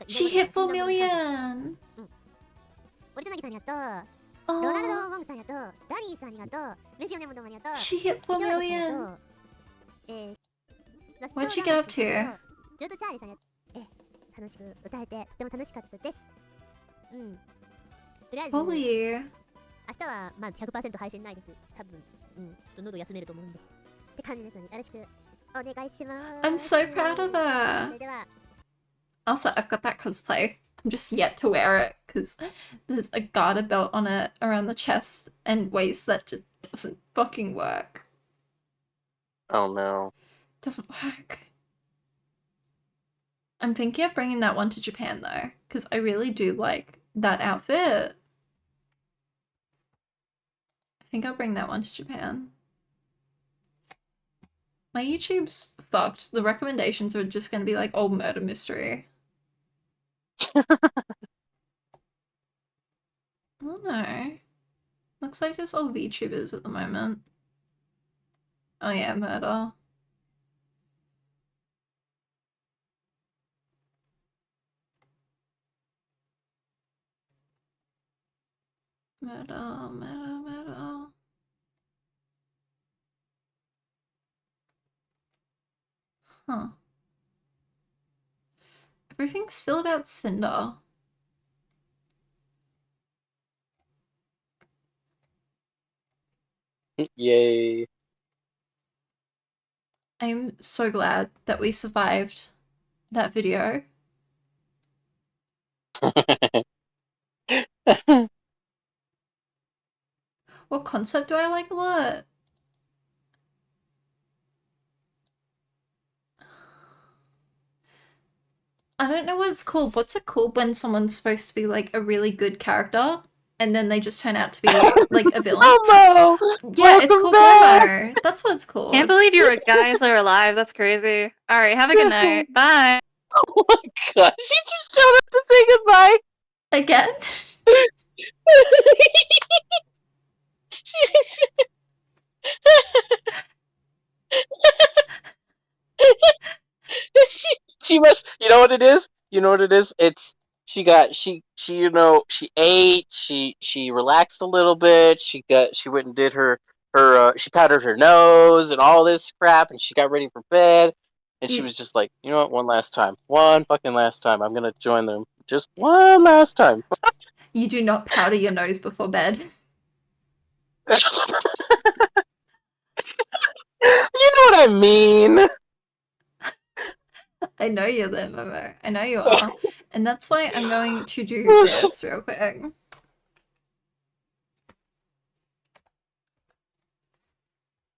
She hit 4 million! 森田凪さんありがとう。 Oh, ロナルド・ウォングさんありがとう。ダニーさんありがとう。レジオネームどうもありがとう。 she hit 4 million! ラス What'd she get up to? ジョード・チャーリーさんありがとう。楽しく歌えてとても楽しかったです。とりあえず、 Holy. 明日はまあ 100% 配信ないです。多分、ちょっと喉休めると思うんで。って感じですので、よろしくお願いします。 I'm so proud of her. それでは、 Also, I've got that cosplay. I'm just yet to wear it because there's a garter belt on it around the chest and waist that just doesn't fucking work. Oh no. Doesn't work. I'm thinking of bringing that one to Japan though, because I really do like that outfit. I think I'll bring that one to Japan. My YouTube's fucked. The recommendations are just going to be like old murder mystery. Oh no. Looks like just all VTubers at the moment. Oh yeah, murder. Murder. Huh. Everything's still about Cinder. Yay. I'm so glad that we survived that video. What concept do I like a lot? I don't know what it's called. What's it called when someone's supposed to be like a really good character and then they just turn out to be like a villain? Momo! Yeah, it's Welcome called back! Momo. That's what it's called. Can't believe you guys are alive. That's crazy. All right, have a good night. Bye. Oh my gosh, you just showed up to say goodbye! Again? She must, you know what it is? You know what it is? It's, she ate, she relaxed a little bit, she went and did she powdered her nose and all this crap, and she got ready for bed, and she was just like, you know what, one fucking last time, I'm gonna join them, just one last time. You do not powder your nose before bed. You know what I mean? I know you're there, Momo. I know you are. And that's why I'm going to do this real quick.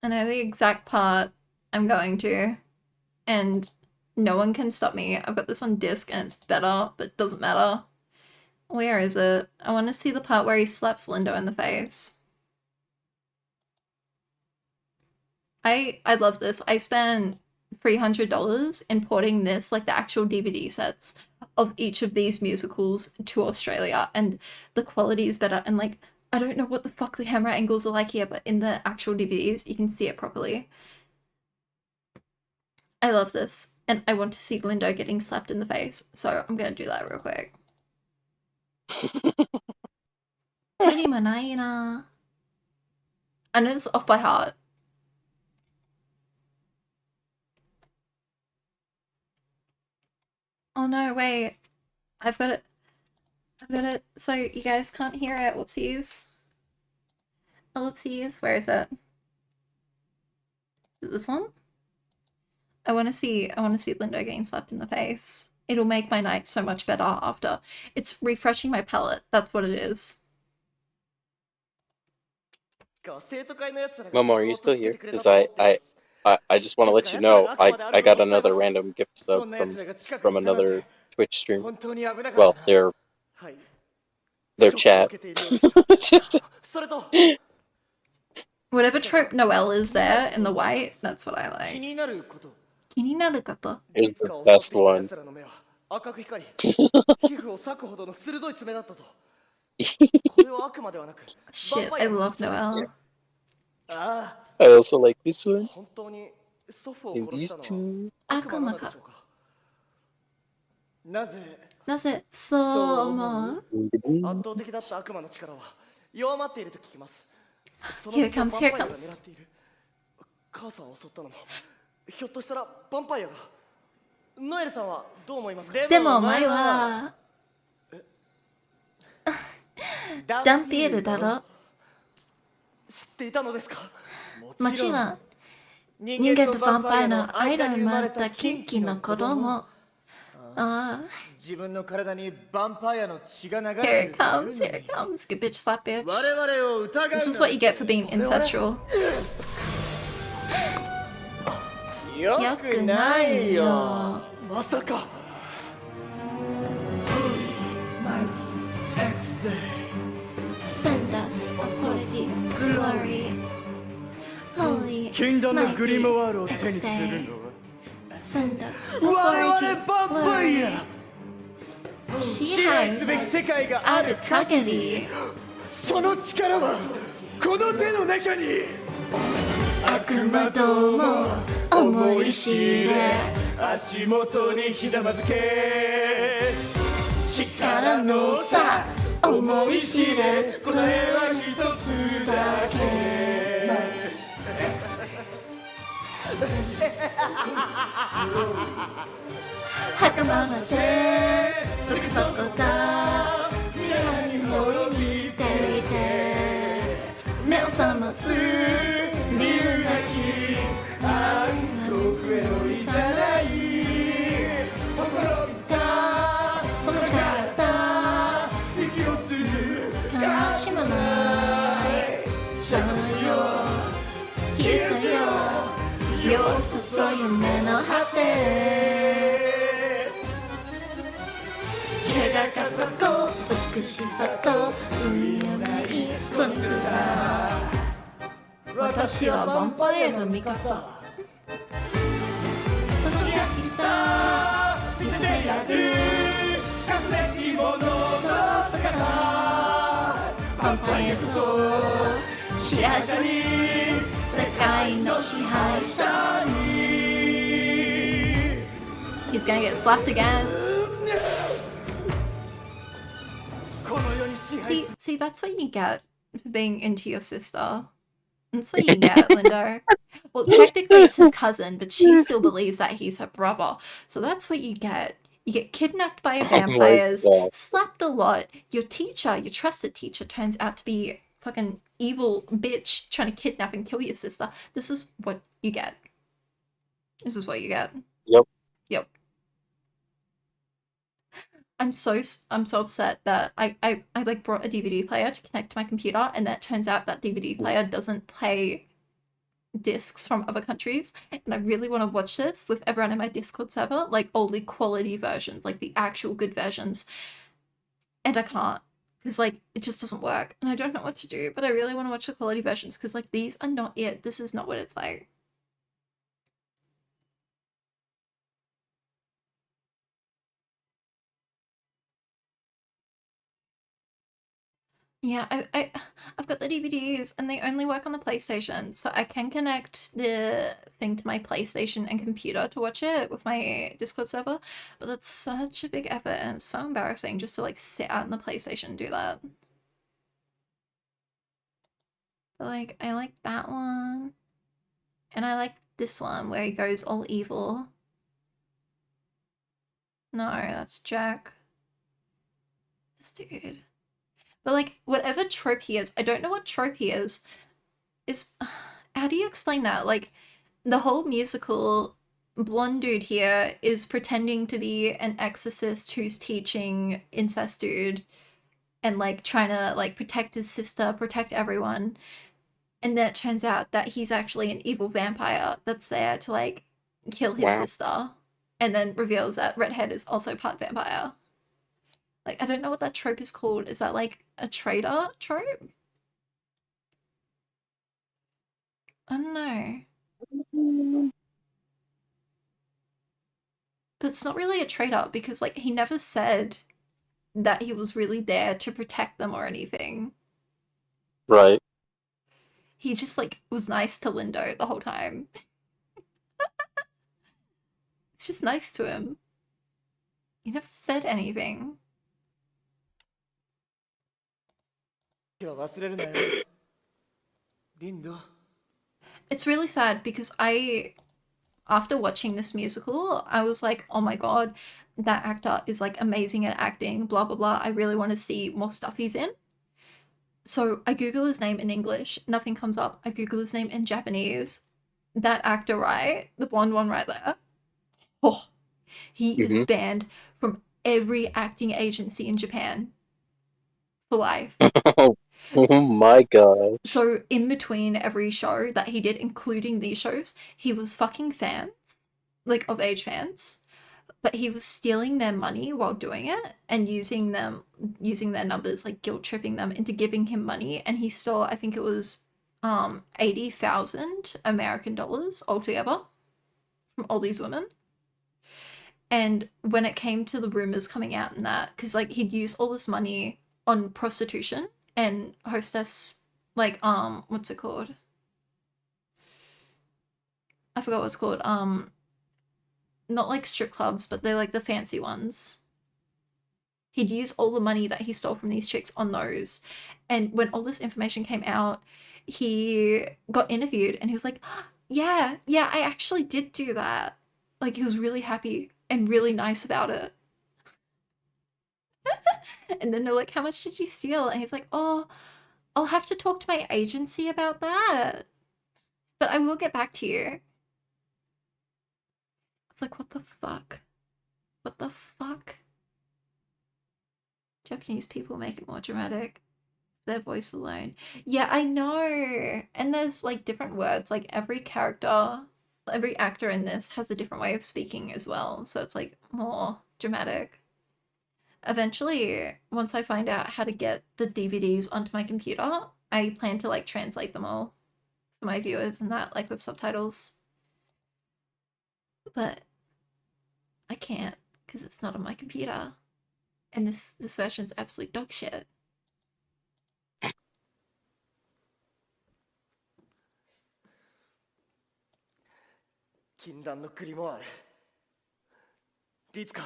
I know the exact part I'm going to. And no one can stop me. I've got this on disc and it's better, but it doesn't matter. Where is it? I want to see the part where he slaps Lindo in the face. I love this. I spent $300 importing this, like the actual DVD sets of each of these musicals to Australia, and the quality is better, and like, I don't know what the fuck the camera angles are like here, but in the actual DVDs, you can see it properly. I love this, and I want to see Lindo getting slapped in the face, so I'm gonna do that real quick. Really manay. I know this off by heart. Oh no, wait. I've got it. So you guys can't hear it. Whoopsies. Oh, whoopsies. Where is it? Is it this one? I want to see Lindo getting slapped in the face. It'll make my night so much better after. It's refreshing my palate. That's what it is. Momo, are you still here? Because I just want to let you know, I got another random gift sub from another Twitch stream. Well, their chat. Whatever trope Noelle is there in the white, that's what I 気 like. になること。 Kininaru koto. Is the best one. 奴らの目は赤く光り、皮膚を裂くほどの鋭い爪だったと。これは悪魔ではなく、 Shit, I love Noelle. あ I also like this あ、 one 本当に祖父を and 殺 these したのは two. 悪魔なのでしょうか。なぜ Naze so思う? 圧倒的だった悪魔の力は弱まっていると聞きます。その Here 隙を comes, ヴァン here パイアが comes. 狙っている。母さんを襲ったのも、ひょっとしたらヴァンパイアが。ノエルさんはどう思いますか？でもお前はダンピエルだろ。知っていたのですか？もちろん人間とヴァンパイアの間に生まれたキンキの子供。ああ。自分の体にヴァンパイアの血が流れて Here い it る。 comes, here it comes. Good bitch slap bitch. 我々を疑うな。 This is what you get for being ancestral. よよくないよ。まさか。Send us authority, glory, holy, 禁断のグリモワールを mighty, 手にする excellent. のは Send us 我々 authority, ヴァンパイ glory. ア。支支配すべき配世界があるある限りその力はこの手の中に。悪魔ども思い知れ足元にひざまずけ。力の差思い知れ答えは一つだけ袴までそこそこだ何も見ていて目を覚ます見るなき暗黒へのいざないほころびたその体息をする悲しまないそのよ消え去るよようこそ夢の果て怪我かさと美しさと海のないその絆私はヴァンパイアの味方時が来た見つめやる隠れきものの魚ヴァンパイアと支配者に世界の支配者に He's gonna get slapped again. この世に支配 See, that's what you get for being into your sister. That's what you get, Lindo. Well, technically it's his cousin, but she still believes that he's her brother. So that's what you get. You get kidnapped by vampires, God. slapped a lot. Your teacher, your trusted teacher, turns out to be a fucking evil bitch trying to kidnap and kill your sister. This is what you get. This is what you get. Yep. Yep. I'm so upset that I like brought a DVD player to connect to my computer, and that turns out that DVD player doesn't play discs from other countries, and I really want to watch this with everyone in my Discord server, like only quality versions, like the actual good versions, and I can't because like it just doesn't work, and I don't know what to do. But I really want to watch the quality versions because like these are not it. This is not what it's like. Yeah, I've got the DVDs and they only work on the PlayStation, so I can connect the thing to my PlayStation and computer to watch it with my Discord server, but that's such a big effort and it's so embarrassing just to like sit out in the PlayStation and do that. But like, I like that one, and I like this one where he goes all evil. No, that's Jack. This dude. But like, whatever trope he is, I don't know what trope he is how do you explain that? Like, the whole musical blonde dude here is pretending to be an exorcist who's teaching incest dude and like trying to like protect his sister, protect everyone. And then it turns out that he's actually an evil vampire that's there to like kill his sister, and then reveals that Redhead is also part vampire. Like, I don't know what that trope is called. Is that like a traitor trope? I don't know. But it's not really a traitor because, like, he never said that he was really there to protect them or anything. Right. He just, like, was nice to Lindo the whole time. It's just nice to him. He never said anything. 今日は忘れるなよ。リンド。 It's really sad because after watching this musical, I was like, oh my god, that actor is like amazing at acting, blah blah blah. I really want to see more stuff he's in. So I Google his name in English, nothing comes up. I Google his name in Japanese. That actor, right? The blonde one right there. Oh, he is banned from every acting agency in Japan for life. Oh my god. So in between every show that he did, including these shows, he was fucking fans, like of age fans, but he was stealing their money while doing it and using their numbers, like guilt tripping them into giving him money. And he stole, I think it was 80,000 American dollars altogether from all these women. And when it came to the rumors coming out and that, because like he'd use all this money on prostitution and hostess, like what's it called? I forgot what it's called. Not like strip clubs, but they're like the fancy ones. He'd use all the money that he stole from these chicks on those. And when all this information came out, he got interviewed and he was like, yeah, I actually did do that. Like he was really happy and really nice about it. And then they're like, how much did you steal? And he's like, oh, I'll have to talk to my agency about that. But I will get back to you. It's like, what the fuck? What the fuck? Japanese people make it more dramatic. Their voice alone. Yeah, I know. And there's like different words. Like every character, every actor in this has a different way of speaking as well. So it's like more dramatic. Eventually, once I find out how to get the DVDs onto my computer, I plan to like translate them all for my viewers and that, like with subtitles. But I can't because it's not on my computer. And this version's absolute dog shit. 禁断の栗もある。リツカ、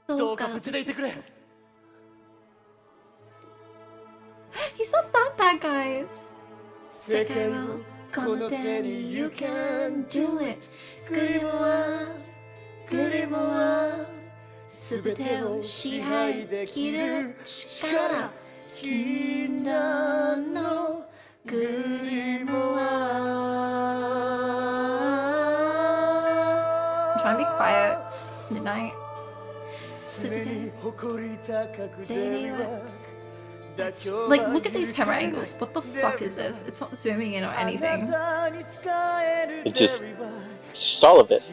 どうか無事でいてくれ。He's not that bad, guys. 世界をこの手に You can do it. グリモは全てを支配できる力。禁断のグリモは I'm trying to be quiet. It's midnight. Like, look at these camera angles. What the fuck is this? It's not zooming in or anything. It just all of it.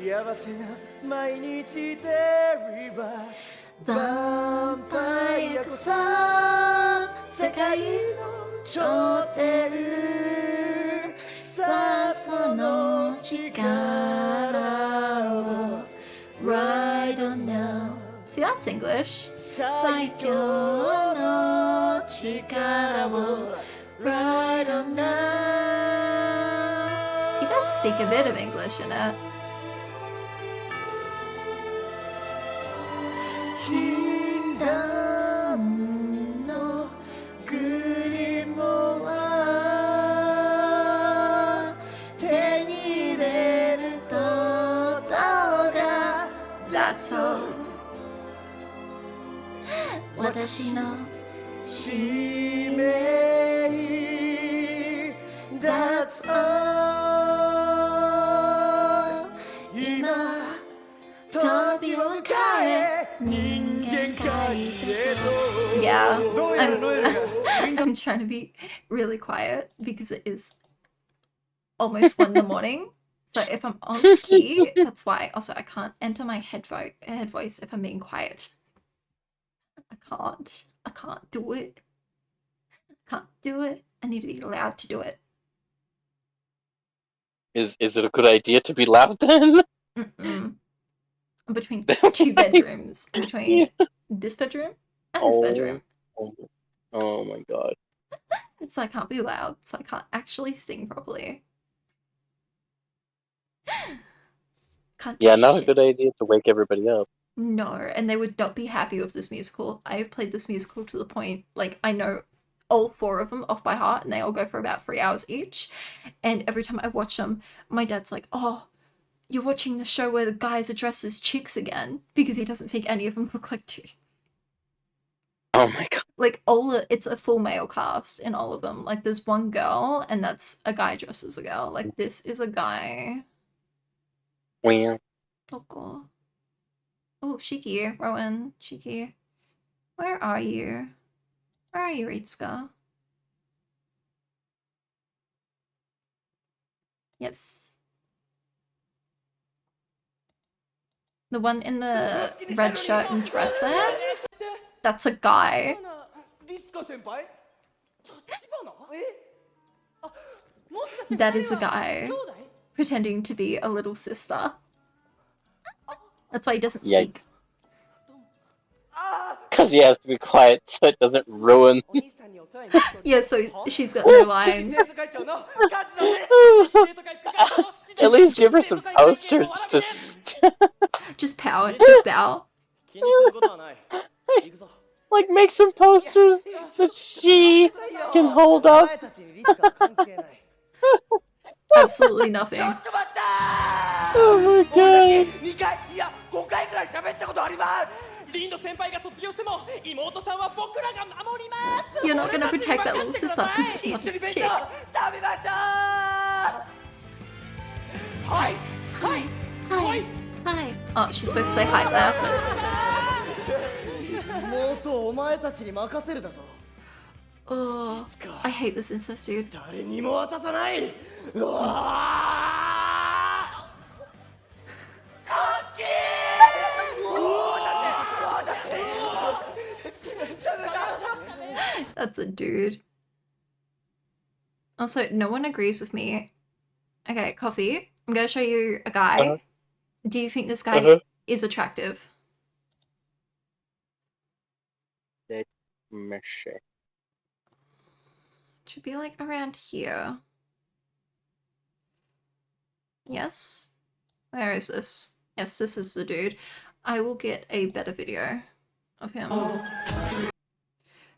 ヴァンパイアこそ世界の頂点さあその力を Right on now. See, that's English. 最強の力を Right on now. He does speak a bit of English in it. 禁断のグリモは手に入れると動画 That's all 私の使命 That's all 今飛びを変え人間界で Yeah, I'm trying to be really quiet because it is almost 1 in the morning. So if I'm on key, that's why. Also, I can't enter my head voice if I'm being quiet. I can't do it. I can't do it. I need to be allowed to do it. Is it a good idea to be loud then? I'm between 2 bedrooms. I'm between this bedroom and this bedroom. Oh my god. So I can't be loud, so I can't actually sing properly. Can't do Yeah, not a shit. good idea to wake everybody up. No, and they would not be happy with this musical. I have played this musical to the point, like, I know all 4 of them off by heart, and they all go for about 3 hours each. And every time I watch them, my dad's like, "Oh, you're watching the show where the guys are dressed as chicks again," because he doesn't think any of them look like chicks. Oh my god. Like, it's a full male cast in all of them. Like, there's one girl, and that's a guy dressed as a girl. Like, this is a guy. Well, Oh, Shiki, Rowan, Shiki. Where are you? Where are you, Ritsuka? Yes. The one in the red shirt and dress there? That's a guy. That is a guy pretending to be a little sister. That's why he doesn't speak. yikes. Because he has to be quiet so it doesn't ruin. Yeah, so she's got no lines. At least give her some posters to Just power, just bow. like make some posters that she can hold up. Absolutely nothing. Oh my god. You're not gonna protect that little sister because it's not a chick. Hi. Oh, she's supposed to say hi there, but... Oh, I hate this incest dude. That's a dude. Also, no one agrees with me. Okay, Coffee, I'm gonna show you a guy. Do you think this guy is attractive? Let me check. Should be like around here. Yes? Where is this? Yes, this is the dude. I will get a better video of him.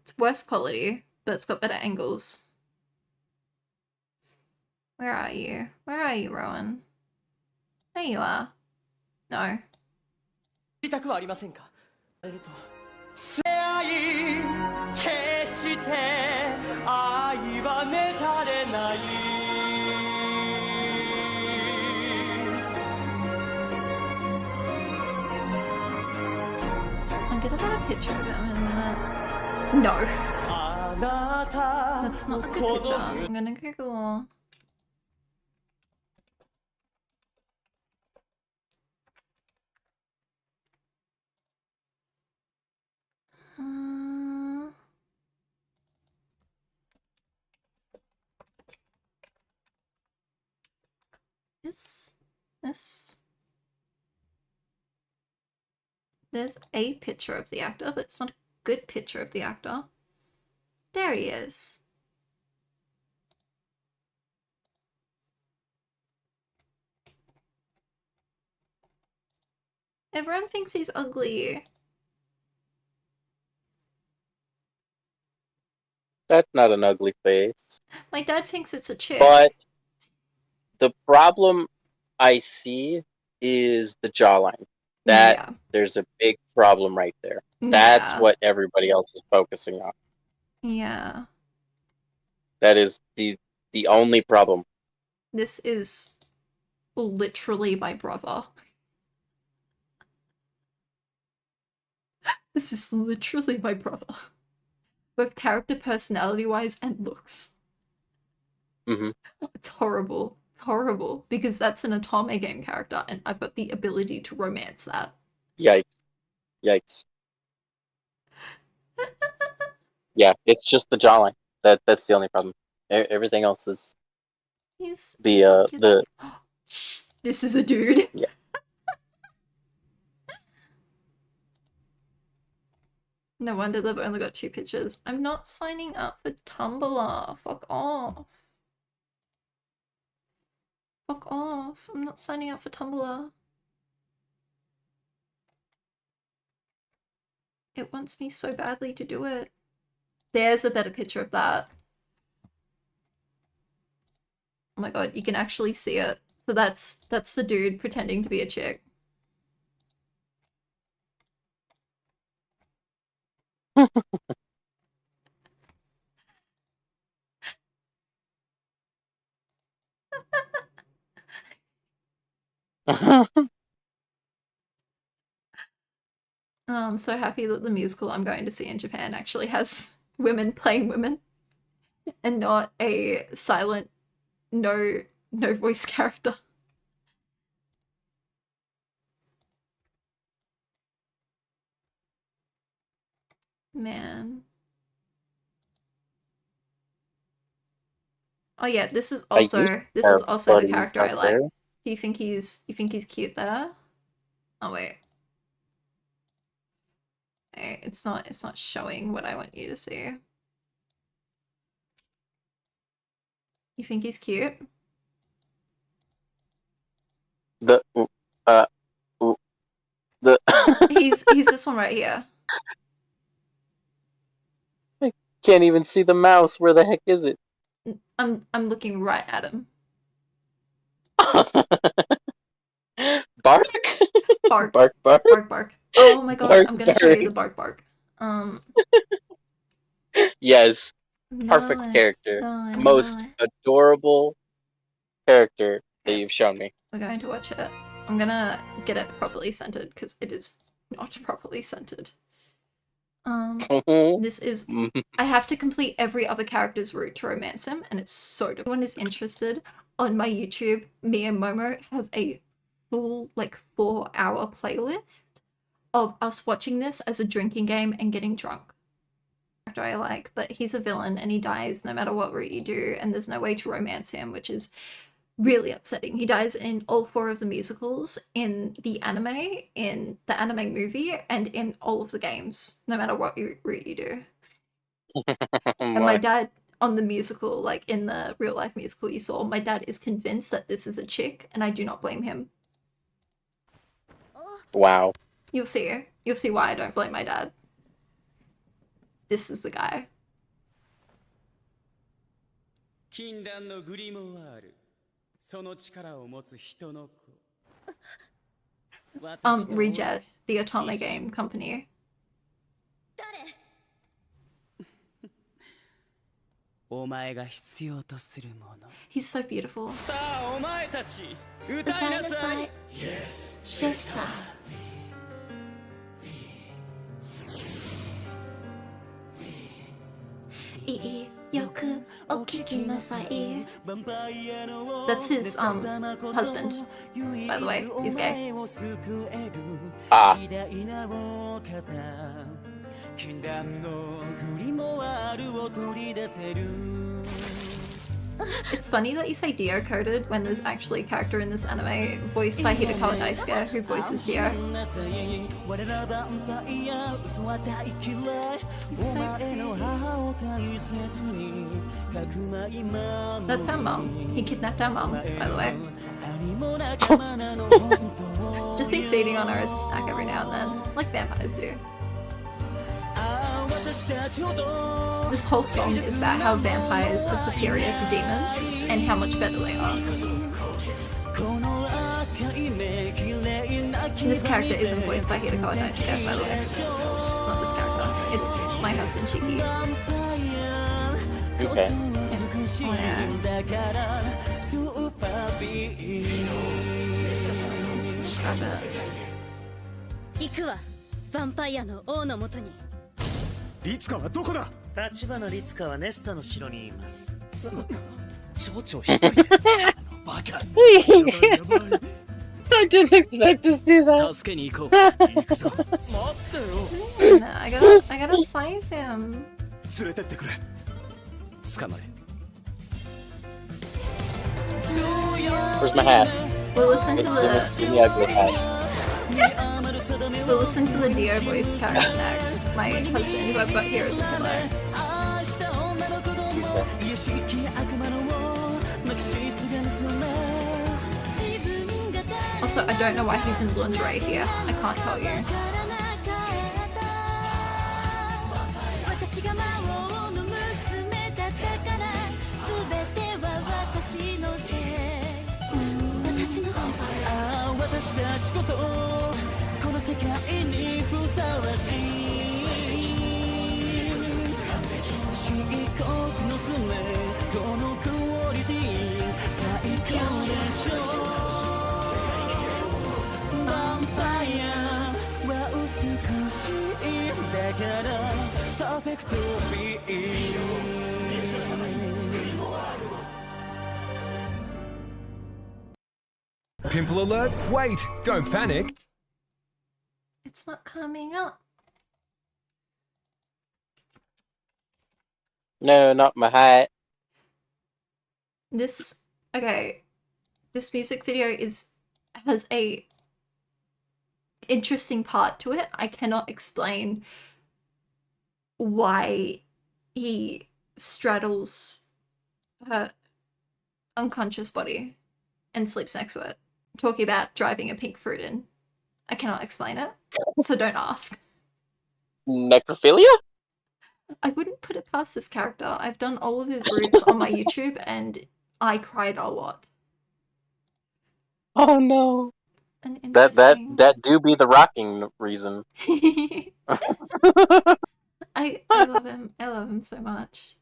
It's worse quality, but it's got better angles. Where are you? Where are you, Rowan? There you are. No. I'll get a better picture of him in a minute. No. That's not a good picture. I'm gonna Google. This. There's a picture of the actor, but it's not a good picture of the actor. There he is. Everyone thinks he's ugly. That's not an ugly face. My dad thinks it's a chick. But the problem I see is the jawline. There's a big problem right there. That's what everybody else is focusing on. Yeah. That is the only problem. This is literally my brother. This is literally my brother. Both character personality-wise and looks. It's horrible. Horrible. Because that's an Otome game character, and I've got the ability to romance that. Yikes. Yikes. Yeah, it's just the jawline. That's the only problem. Everything else is He's The so cute. the This is a dude. Yeah. No wonder they've only got 2 pictures. I'm not signing up for Tumblr. Fuck off. Fuck off. I'm not signing up for Tumblr. It wants me so badly to do it. There's a better picture of that. Oh my god, you can actually see it. So that's the dude pretending to be a chick. I'm so happy that the musical I'm going to see in Japan actually has women playing women and not a silent no voice character. Man. Oh yeah, this is also the character I like. Do you think he's cute there? Oh wait. Hey, it's not showing what I want you to see. You think he's cute? He's this one right here. I can't even see the mouse. Where the heck is it? I'm looking right at him. Bark? Bark. Bark, bark. Bark, bark. Oh my god, Bark, I'm gonna show you the bark, bark. Yes. Perfect character. Most adorable character that you've shown me. We're going to watch it. I'm gonna get it properly centered because it is not properly centered. This is... I have to complete every other character's route to romance him, and it's so good. If anyone is interested, on my YouTube, me and Momo have a full, 4-hour playlist of us watching this as a drinking game and getting drunk. Character I like, but he's a villain and he dies no matter what route you do, and there's no way to romance him, which is really upsetting. He dies in all 4 of the musicals, in the anime movie, and in all of the games, no matter what route you do. And my dad, on the musical, in the real life musical you saw, my dad is convinced that this is a chick, and I do not blame him. Wow. You'll see why I don't blame my dad. This is the guy. Rejet, the Otome game company. He's so beautiful. Yes, sir. よくお聞きなさい. That's his husband, by the way. He's gay. Ah. It's funny that you say Dio coded when there's actually a character in this anime voiced by Hidekawa Daisuke who voices Dio. That's our mum. He kidnapped our mum, by the way. Just been feeding on her as a snack every now and then, like vampires do. This whole song is about how vampires are superior to demons and how much better they are. This character isn't voiced by Hidekawa Daisuke, by the way. Not this character. It's my husband, Shiki. Okay. It's, oh yeah. Grab it. 行くわ。ヴァンパイアの王のもとに。リツカはどこだ？立花リツカはネスタの城にいます。町長一人で。バカ。I didn't expect to see that. 助けに行こう。行くぞ。待ってよ。No, I gotta size him. 連れてってくれ。捕まれ。Where's my hat? We'll listen to the Give me a good hat. we'll listen to the Dio voice character next. My husband, who I've got here as a pillow. Also, I don't know why he's in lingerie here. I can't tell you. Pimple alert? Wait, don't panic. It's not coming up. No, not my hat. This music video has a interesting part to it. I cannot explain why he straddles her unconscious body and sleeps next to it, talking about driving a pink fruit in. I cannot explain it, so don't ask. Necrophilia? I wouldn't put it past this character. I've done all of his roots on my YouTube and I cried a lot. Oh no. That do be the rocking reason. I love him. I love him so much.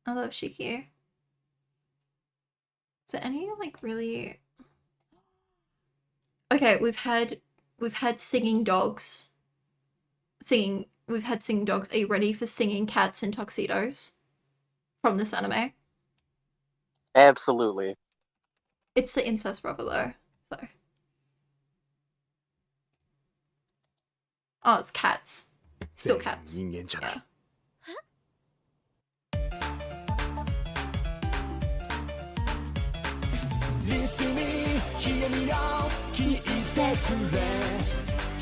I love Shiki. Is there any like really okay, we've had singing dogs. We've had singing dogs. Are you ready for singing cats in tuxedos from this anime? Absolutely. It's the incest brother though, so. Oh, it's cats. Still cats. Yeah.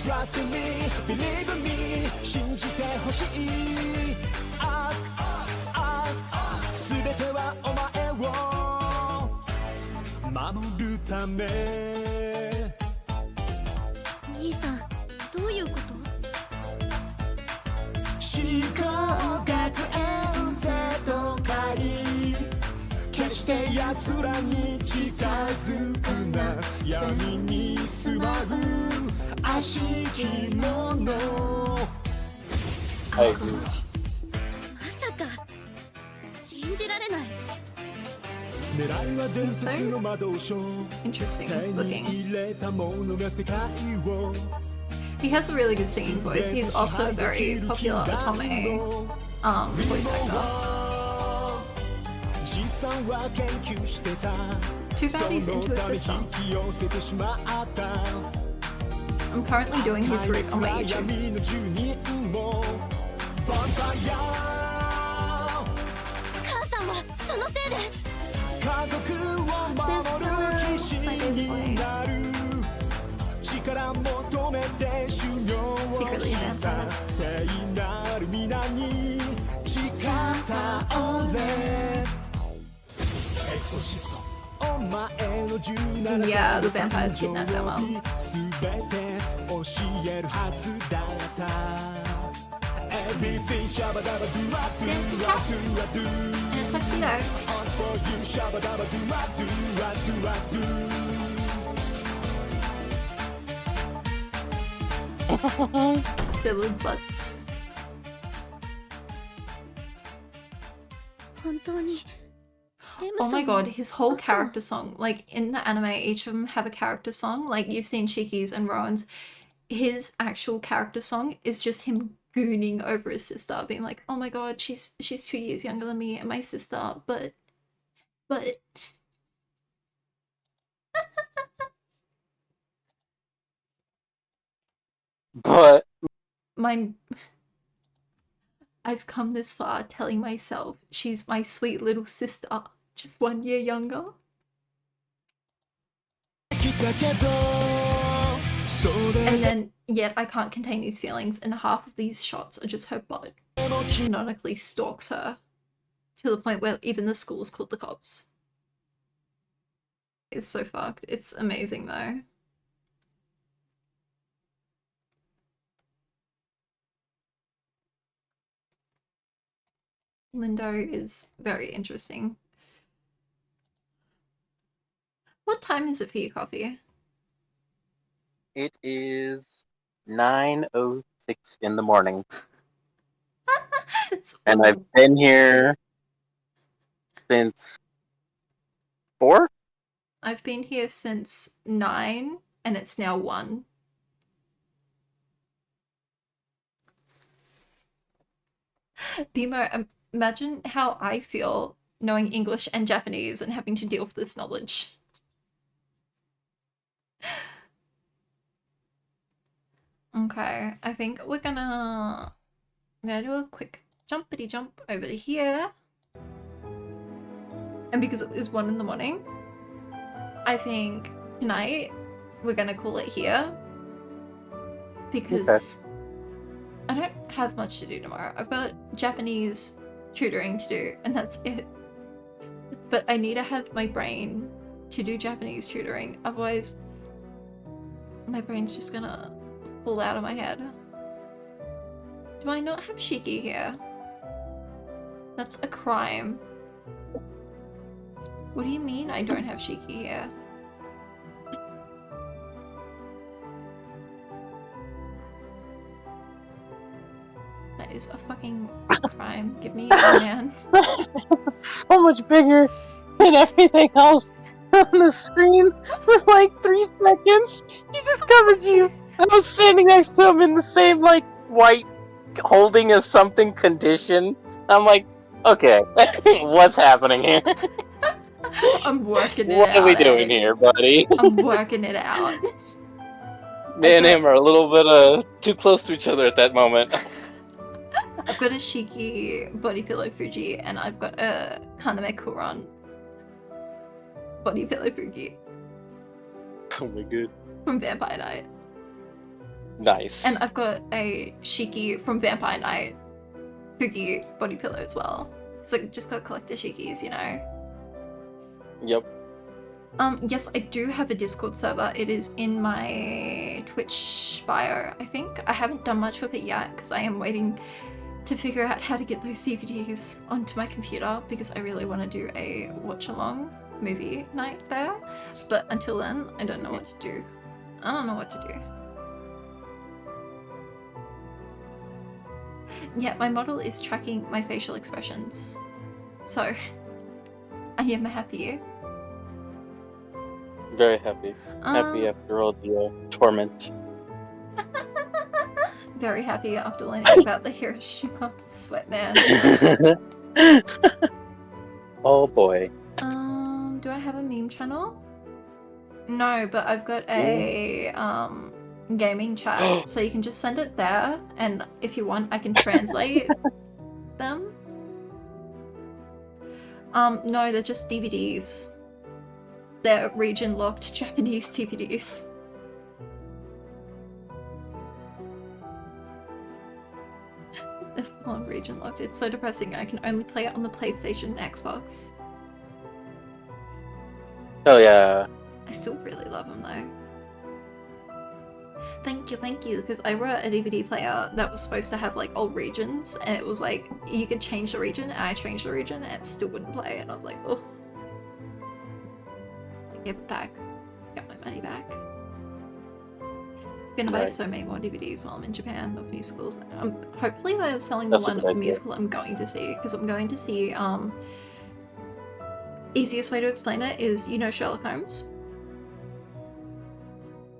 Trust me, believe me, 信じてほしい Ask, ask, 全てはお前を守るため兄さん、どういうこと？思考学園生徒会決して奴らに近づくな闇に住まう悪しきもの I agree. まさか信じられない。狙いは伝説の魔導書 Interesting 手 looking. に入れたものが世界を He has a really good singing voice. He's also a very popular Otome voice actor. Too bad he's into his sister. I'm currently doing his route on my YouTube. 母さんはそのせいで。家族を守る騎士になる力求めて修行をした聖なる皆に誓った俺エクソシストお前の17 Yeah, the vampires kidnapped their mom. 全て教えるはずだった Everything shabba dabba do I do Dancing I cats do I do in a tuxedo. On for you shabba dabba do I do I do I do Filled butts. 本当に。Oh my god, his whole character song, like in the anime, each of them have a character song. Like you've seen Shiki's and Rowan's. His actual character song is just him gooning over his sister, being like, "Oh my god, she's 2 years younger than me and my sister, but." But I've come this far telling myself she's my sweet little sister, just 1 year younger. だけどそ And れ then, yet I can't contain these feelings, and half of these shots are just her butt. でも君 Canonically stalks her to the point where even the school's called the cops. It's so fucked. It's amazing though. Lindo is very interesting. What time is it for your coffee? It is 9:06 in the morning, It's and one I've been here since 4. I've been here since 9 and it's now 1. Bimo, imagine how I feel knowing English and Japanese and having to deal with this knowledge. Okay, I think we're gonna do a quick jumpity jump over to here. And because it is 1 in the morning, I think tonight we're gonna call it here. Because I don't have much to do tomorrow. I've got Japanese tutoring to do, and that's it. But I need to have my brain to do Japanese tutoring, otherwise my brain's just gonna fall out of my head. Do I not have Shiki here? That's a crime. What do you mean I don't have Shiki here? That is a fucking crime. Give me a man. So much bigger than everything else on the screen for like 3 seconds. He just covered you. I was standing next to him in the same like white holding a something condition. I'm like, okay, what's happening here? I'm working it What out. are we doing here, buddy? I'm working it out. Me and him are a little bit too close to each other at that moment. I've got a Shiki body pillow Fuji, and I've got a Kaname Kuron body pillow Fuji Oh my god. from Vampire Night. Nice. And I've got a Shiki from Vampire Night Fuji body pillow as well. So I just got to collect the Shikis, you know. Yep. Yes, I do have a Discord server. It is in my Twitch bio, I think. I haven't done much with it yet because I am waiting to figure out how to get those DVDs onto my computer because I really want to do a watch-along movie night there. But until then, I don't know what to do. I don't know what to do. Yeah, my model is tracking my facial expressions. So, I am happy. Very happy. Happy after all the torment. Very happy after learning about the Hiroshima sweat man. Oh boy. Do I have a meme channel? No, but I've got a gaming chat, so you can just send it there, and if you want, I can translate them. No, they're just DVDs. They're region-locked Japanese DVDs. They're full-on region-locked. It's so depressing. I can only play it on the PlayStation and Xbox. Oh yeah. I still really love them though. Thank you, because I wrote a DVD player that was supposed to have like all regions, and it was like, you could change the region, and I changed the region, and it still wouldn't play, and I was like, oh. I gave it back. Got my money back. I'm gonna buy Right. so many more DVDs while I'm in Japan of musicals. Hopefully they're selling the That's a one of good the idea. musical I'm going to see, because I'm going to see, easiest way to explain it is, you know Sherlock Holmes?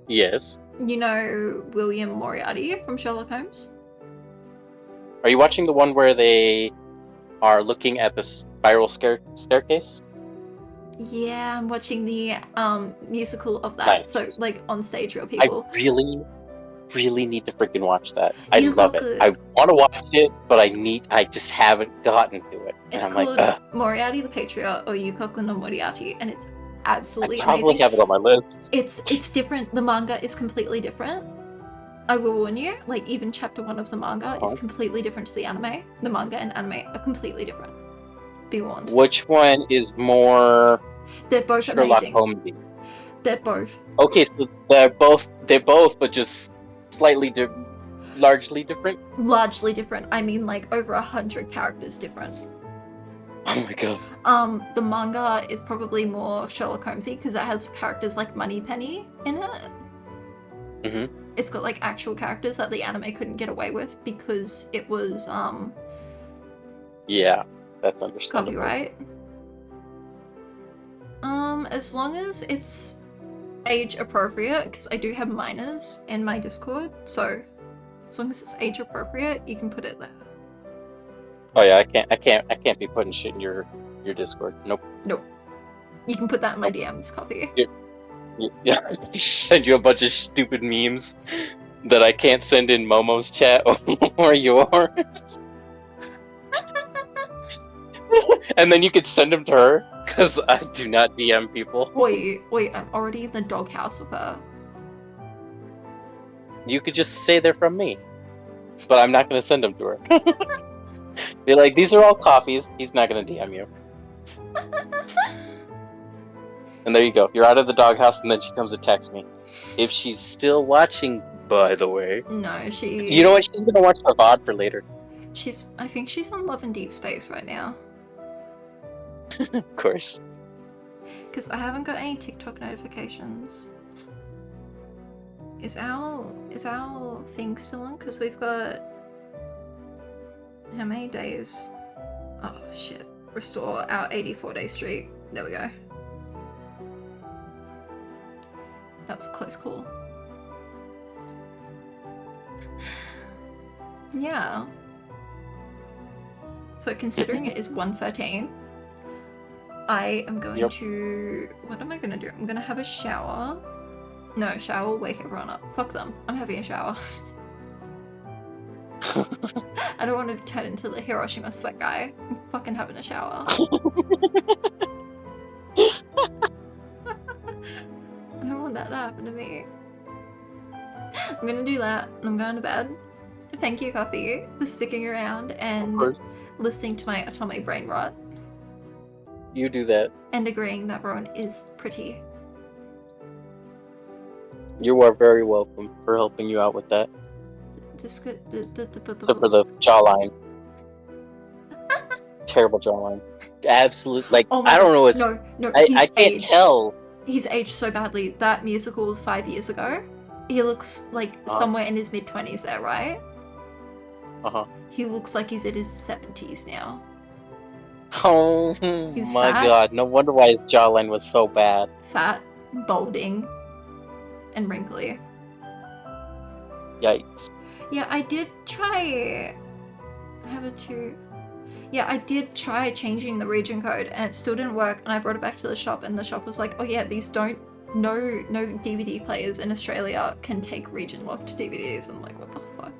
Yes. You know William Moriarty from Sherlock Holmes? Are you watching the one where they are looking at the spiral staircase? Yeah, I'm watching the musical of that. Nice. So like on stage real people. I really need to freaking watch that. I You love got it. good. I want to watch it, but I just haven't gotten to it. And It's I'm called like, ugh. Moriarty the Patriot or Yukoku no Moriarty, and it's absolutely probably amazing. have it on my list. It's different. The manga is completely different. I will warn you, like even chapter 1 of the manga is completely different to the anime. The manga and anime are completely different. Be warned. Which one is more They're both Sherlock amazing. Holmesy? They're both. Okay, so they're both, but just slightly largely different. Largely different. I mean, like over 100 characters different. Oh my god. The manga is probably more Sherlock Holmesy because it has characters like Moneypenny in it. Mhm. It's got like actual characters that the anime couldn't get away with because it was Yeah, that's understandable. copyright. As long as it's age appropriate, because I do have minors in my Discord, so as long as it's age appropriate, you can put it there. Oh yeah, I can't be putting shit in your Discord. Nope. Nope. You can put that in my DMs, copy. Yeah, send you a bunch of stupid memes that I can't send in Momo's chat or yours. And then you could send them to her, because I do not DM people. Wait, I'm already in the doghouse with her. You could just say they're from me. But I'm not going to send them to her. Be like, these are all coffees. He's not going to DM you. And there you go. You're out of the doghouse, and then she comes to text me. If she's still watching, by the way. No, she... You know what? She's going to watch the VOD for later. I think she's on Love and Deep Space right now. Of course. Because I haven't got any TikTok notifications. Is our thing still on? Because we've got... How many days? Oh shit. Restore our 84-day streak. There we go. That was a close call. Yeah. So considering it is 1:13, I am going to... What am I going to do? I'm going to have a shower. No, shower will wake everyone up. Fuck them. I'm having a shower. I don't want to turn into the Hiroshima sweat guy. I'm fucking having a shower. I don't want that to happen to me. I'm gonna do that. I'm going to bed. Thank you, Coffee, for sticking around and listening to my atomic brain rot. You do that. And agreeing that Rowan is pretty. You are very welcome for helping you out with that. Just good. Except for the jawline. Terrible jawline. Absolute. Like, Oh my I don't know God. what's. No, I can't tell. He's aged so badly. That musical was 5 years ago. He looks like somewhere in his mid-20s there, right? Uh-huh. He looks like he's in his 70s now. Oh He's my fat. god. No wonder why his jawline was so bad. Fat, balding, and wrinkly. Yikes. Yeah, I did try... Yeah, I did try changing the region code and it still didn't work, and I brought it back to the shop and the shop was like, oh yeah, these don't... No DVD players in Australia can take region locked DVDs. I'm like, what the fuck?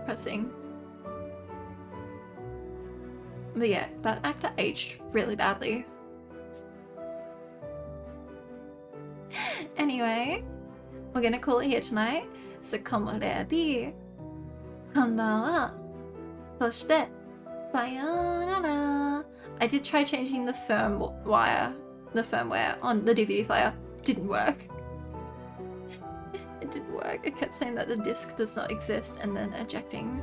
Pressing. But yeah, that actor aged really badly. Anyway, we're gonna call it here tonight. So, komorebi, konbanwa, soshite, sayonara. I did try changing the firmware on the DVD player. Didn't work. It didn't work. I kept saying that the disc does not exist and then ejecting.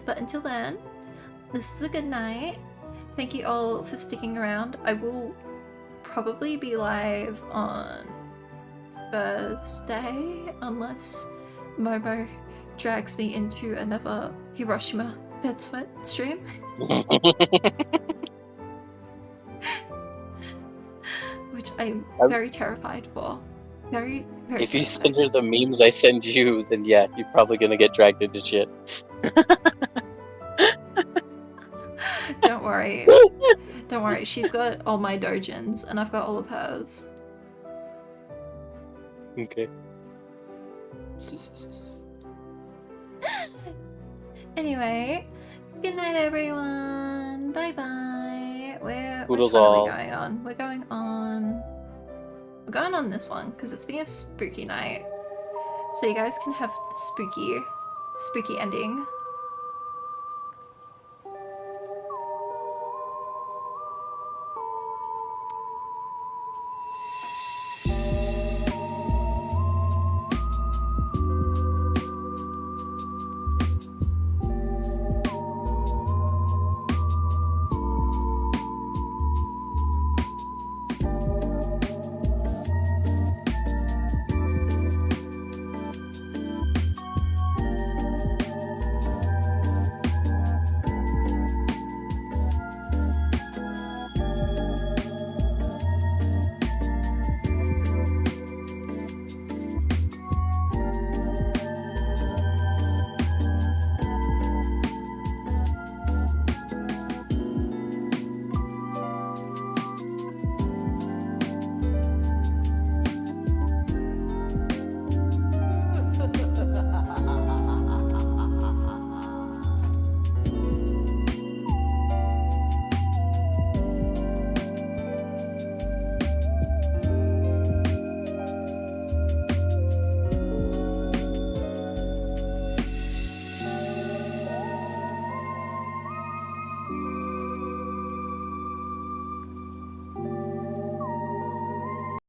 But until then, this is a good night. Thank you all for sticking around. I will probably be live on Thursday unless Momo drags me into another Hiroshima bed sweat stream. Which I'm very terrified for. Very If you terrified. send her the memes I send you, then yeah, you're probably gonna get dragged into shit. Don't worry. Don't worry, she's got all my dojins and I've got all of hers. Okay. Anyway, Good night, everyone. Bye bye. Which Toodles one are we all. going on? We're going on this one because it's been a spooky night. So you guys can have spooky ending.